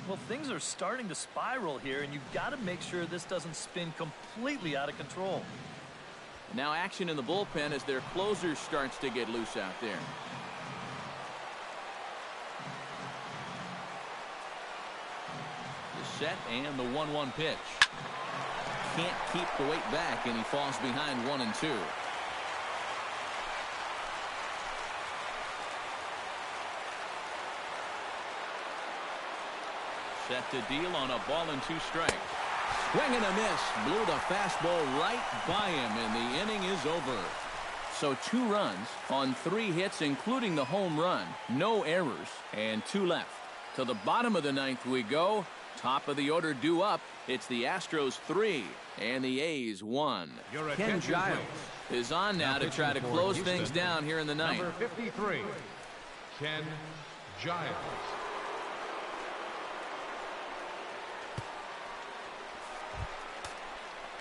Well, things are starting to spiral here, and you've got to make sure this doesn't spin completely out of control. Now action in the bullpen as their closer starts to get loose out there. The set and the 1-1 pitch. Can't keep the weight back, and he falls behind 1-2. Set to deal on a ball and 2 strikes. Swing and a miss. Blew the fastball right by him, and the inning is over. So 2 runs on 3 hits, including the home run. No errors, and 2 left. To the bottom of the 9th we go. Top of the order due up. It's the Astros 3 and the A's 1. Ken Giles is on now to try to close things down here in the 9th. Number 53, Ken Giles.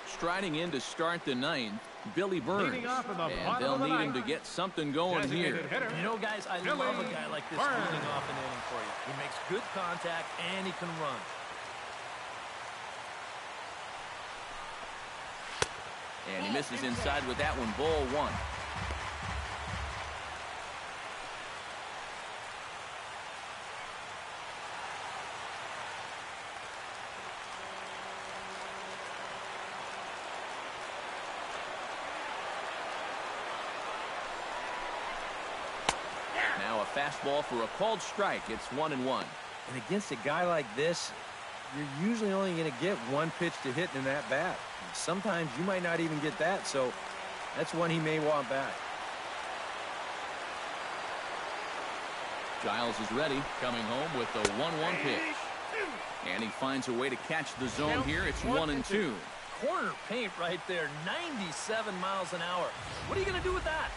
Striding in to start the 9th, Billy Burns, and they'll need him to get something going here. You know, guys, I love a guy like this leading off an inning for you. He makes good contact, and he can run. And he misses inside with that one, ball 1. Fastball for a called strike. It's 1-1. And against a guy like this, you're usually only going to get 1 pitch to hit in that bat. Sometimes you might not even get that, so that's one he may want back. Giles is ready, coming home with the 1-1 pitch. And he finds a way to catch the zone here. It's 1-2. Corner paint right there, 97 miles an hour. What are you going to do with that?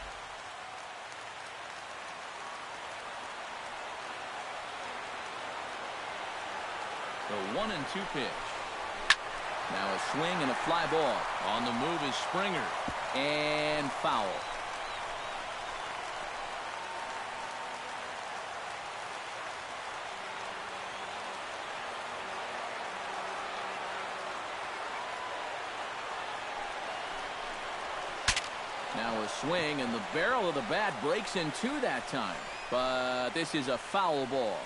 The 1-2 pitch. Now a swing and a fly ball. On the move is Springer. And foul. Now a swing, and the barrel of the bat breaks in 2 that time. But this is a foul ball.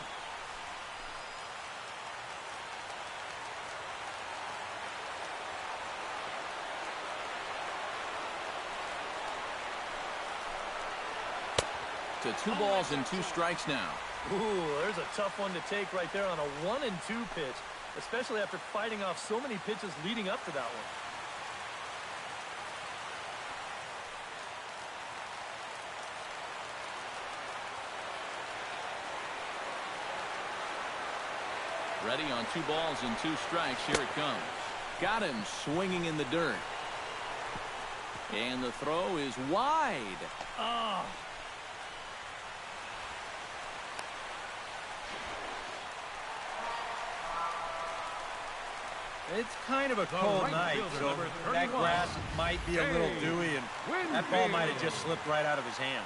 to 2 balls and 2 strikes now. Ooh, there's a tough one to take right there on a 1-2 pitch, especially after fighting off so many pitches leading up to that one. Ready on 2 balls and 2 strikes. Here it comes. Got him swinging in the dirt. And the throw is wide. Oh. It's kind of a cold night, so that grass might be a little dewy, and that ball might have just slipped right out of his hand.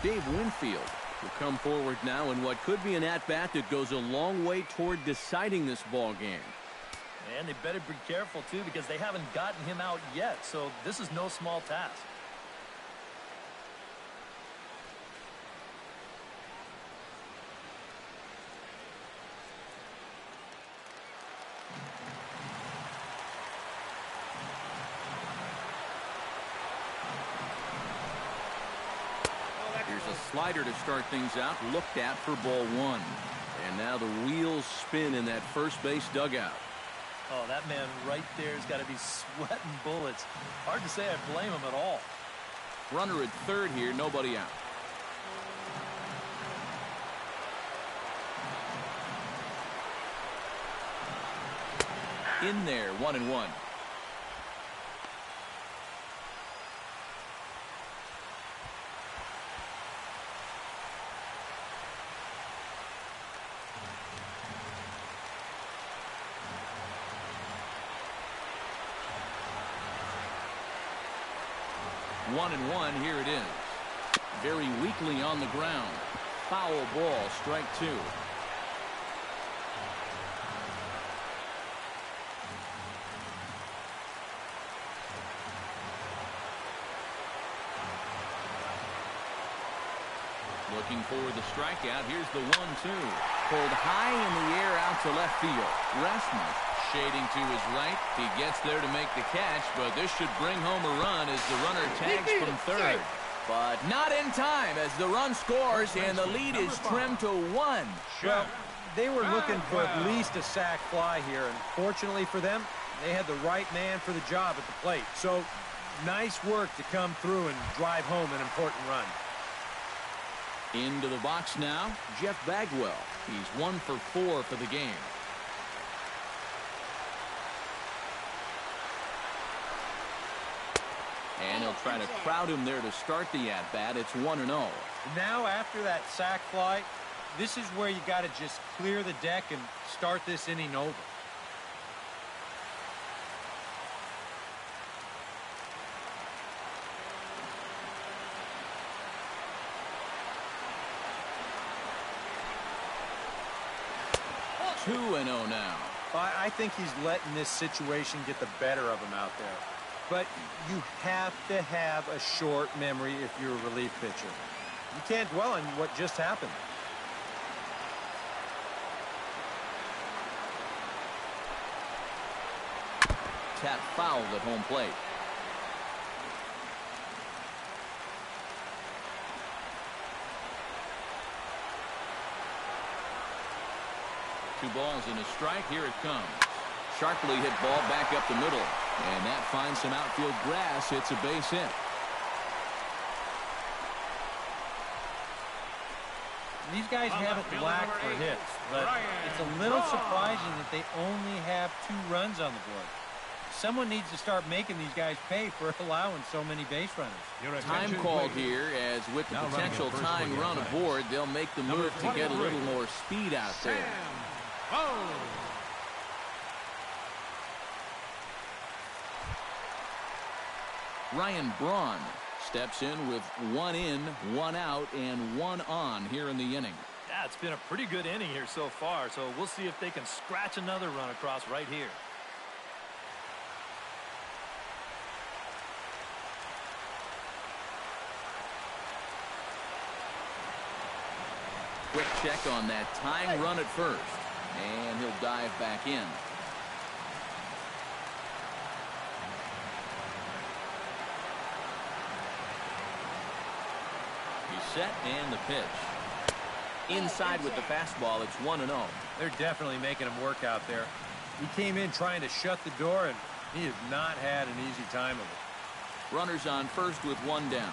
Dave Winfield will come forward now in what could be an at-bat that goes a long way toward deciding this ball game. And they better be careful, too, because they haven't gotten him out yet, so this is no small task. Here's a slider to start things out, looked at for ball 1. And now the wheels spin in that first base dugout. Oh, that man right there has got to be sweating bullets. Hard to say I blame him at all. Runner at third here, nobody out. In there, 1-1. One and one, here it is. Very weakly on the ground. Foul ball, strike 2. Looking for the strikeout. Here's the 1-2. Pulled high in the air out to left field. Rasmus shading to his right. He gets there to make the catch, but this should bring home a run as the runner tags from third. But not in time as the run scores and the lead is trimmed to 1. Well, they were looking for at least a sac fly here, and fortunately for them, they had the right man for the job at the plate. So nice work to come through and drive home an important run. Into the box now, Jeff Bagwell. He's 1 for 4 for the game. And he'll try to crowd him there to start the at-bat. It's 1-0. Now after that sac fly, this is where you got to just clear the deck and start this inning over. Two and 0 now. I think he's letting this situation get the better of him out there. But you have to have a short memory if you're a relief pitcher. You can't dwell on what just happened. Tap fouled at home plate. Two balls and a strike. Here it comes. Sharply hit ball back up the middle. And that finds some outfield grass. It's a base hit. These guys haven't lacked for hits, but it's a little surprising that they only have 2 runs on the board. Someone needs to start making these guys pay for allowing so many base runners. Time called here, as with the potential tying run aboard, they'll make the move to get a little more speed out there. Ryan Braun steps in with 1 in, 1 out, and 1 on here in the inning. Yeah, it's been a pretty good inning here so far, so we'll see if they can scratch another run across right here. Quick check on that tying run at first, and he'll dive back in. set and the pitch. Inside with the fastball, it's 1-0. They're definitely making him work out there. He came in trying to shut the door, and he has not had an easy time of it. Runners on first with one down.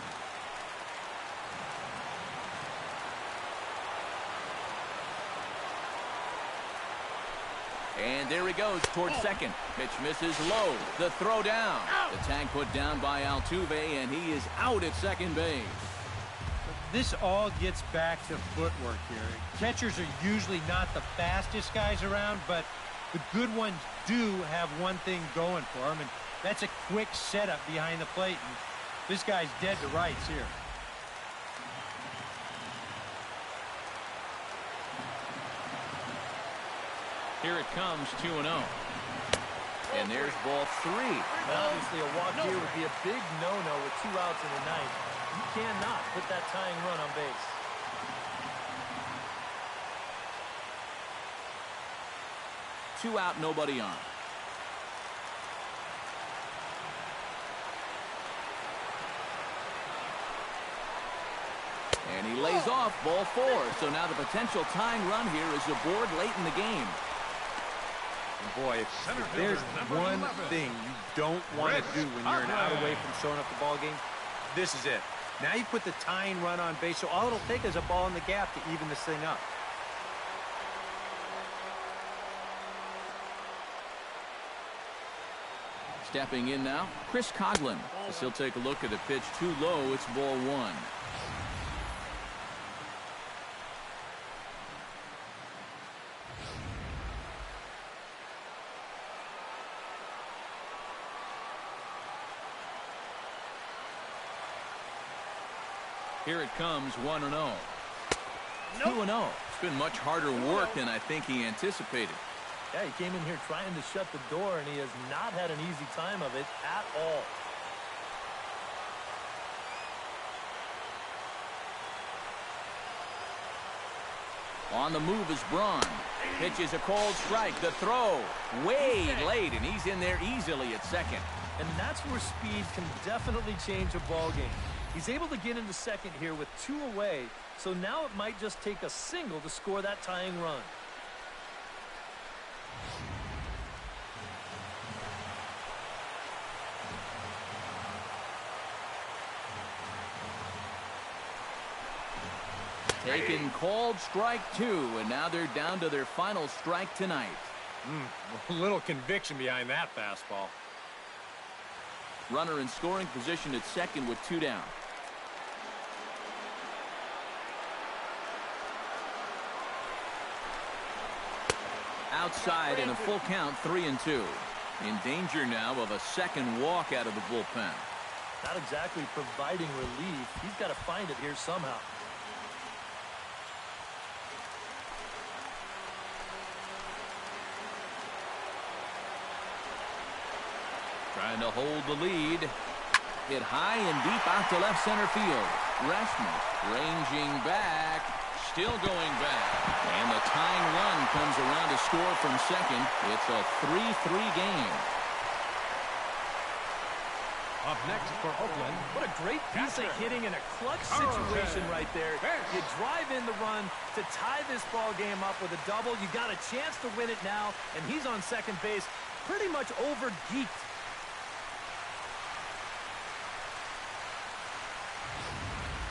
And there he goes towards second. Pitch misses low. The throw down. The tag put down by Altuve, and he is out at second base. This all gets back to footwork here. Catchers are usually not the fastest guys around, but the good ones do have one thing going for them, and that's a quick setup behind the plate. And this guy's dead to rights here. Here it comes, 2-0. And there's ball 3. Obviously, a walk here would be a big no-no with 2 outs in the ninth. You cannot put that tying run on base. Two out, nobody on. And he lays off ball 4. So now the potential tying run here is aboard late in the game. And boy, if there's one thing you don't want to do when you're an out away from showing up the ball game, this is it. Now you put the tying run on base, so all it'll take is a ball in the gap to even this thing up. Stepping in now, Chris Coghlan. As he'll take a look at the pitch too low. It's ball 1. Here it comes, 1-0. 2-0. It's been much harder work than I think he anticipated. Yeah, he came in here trying to shut the door, and he has not had an easy time of it at all. On the move is Braun. Pitches a cold strike. The throw way late, and he's in there easily at second. And that's where speed can definitely change a ball game. He's able to get into second here with 2 away, so now it might just take a single to score that tying run. Taken called strike 2, and now they're down to their final strike tonight. A little conviction behind that fastball. Runner in scoring position at second with 2 down. Outside in a full count, 3-2. In danger now of a second walk out of the bullpen. Not exactly providing relief. He's got to find it here somehow. Trying to hold the lead. Hit high and deep out to left center field. RASMUS ranging back. Still going back. And the tying run comes around to score from second. It's a 3-3 game. Up next for Oakland. What a great piece of hitting in a clutch situation right there. You drive in the run to tie this ball game up with a double. You got a chance to win it now, and he's on second base pretty much over-geeked.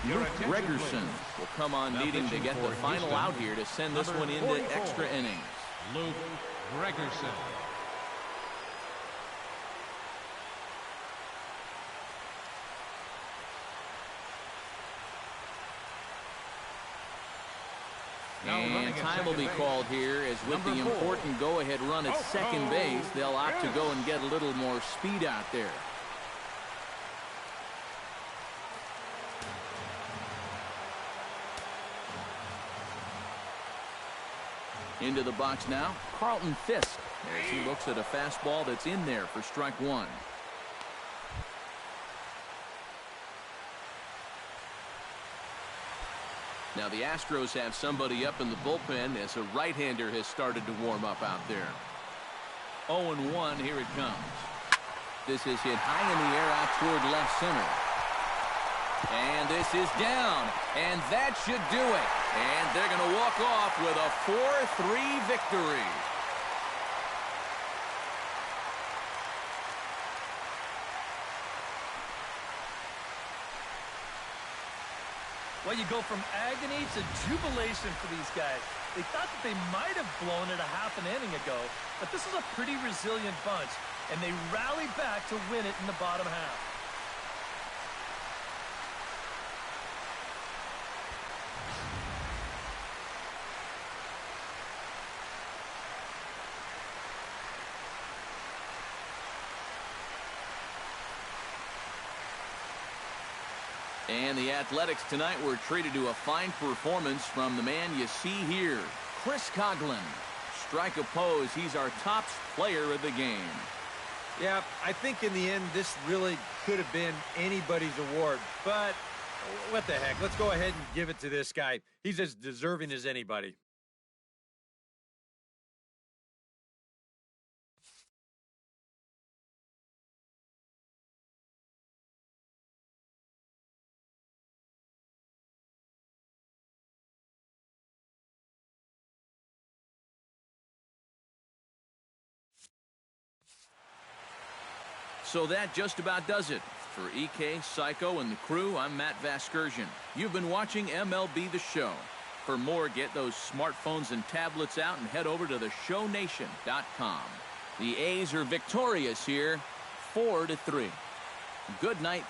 Luke Gregerson will come on needing to get the final out here to send this one into extra innings. Luke Gregerson. And time will be called here as with the important go-ahead run at second base, they'll opt to go and get a little more speed out there. Into the box now, Carlton Fisk, as he looks at a fastball that's in there for strike 1. Now the Astros have somebody up in the bullpen as a right-hander has started to warm up out there. 0-1, here it comes. This is hit high in the air out toward left center. And this is down, and that should do it. And they're going to walk off with a 4-3 victory. Well, you go from agony to jubilation for these guys. They thought that they might have blown it a half an inning ago, but this is a pretty resilient bunch, and they rallied back to win it in the bottom half. And the Athletics tonight were treated to a fine performance from the man you see here, Chris Coughlin. Strike a pose, he's our top player of the game. Yeah, I think in the end this really could have been anybody's award, but what the heck, let's go ahead and give it to this guy. He's as deserving as anybody. So that just about does it. For EK, Psycho, and the crew, I'm Matt Vasgersian. You've been watching MLB The Show. For more, get those smartphones and tablets out and head over to theshownation.com. The A's are victorious here, 4-3. Good night.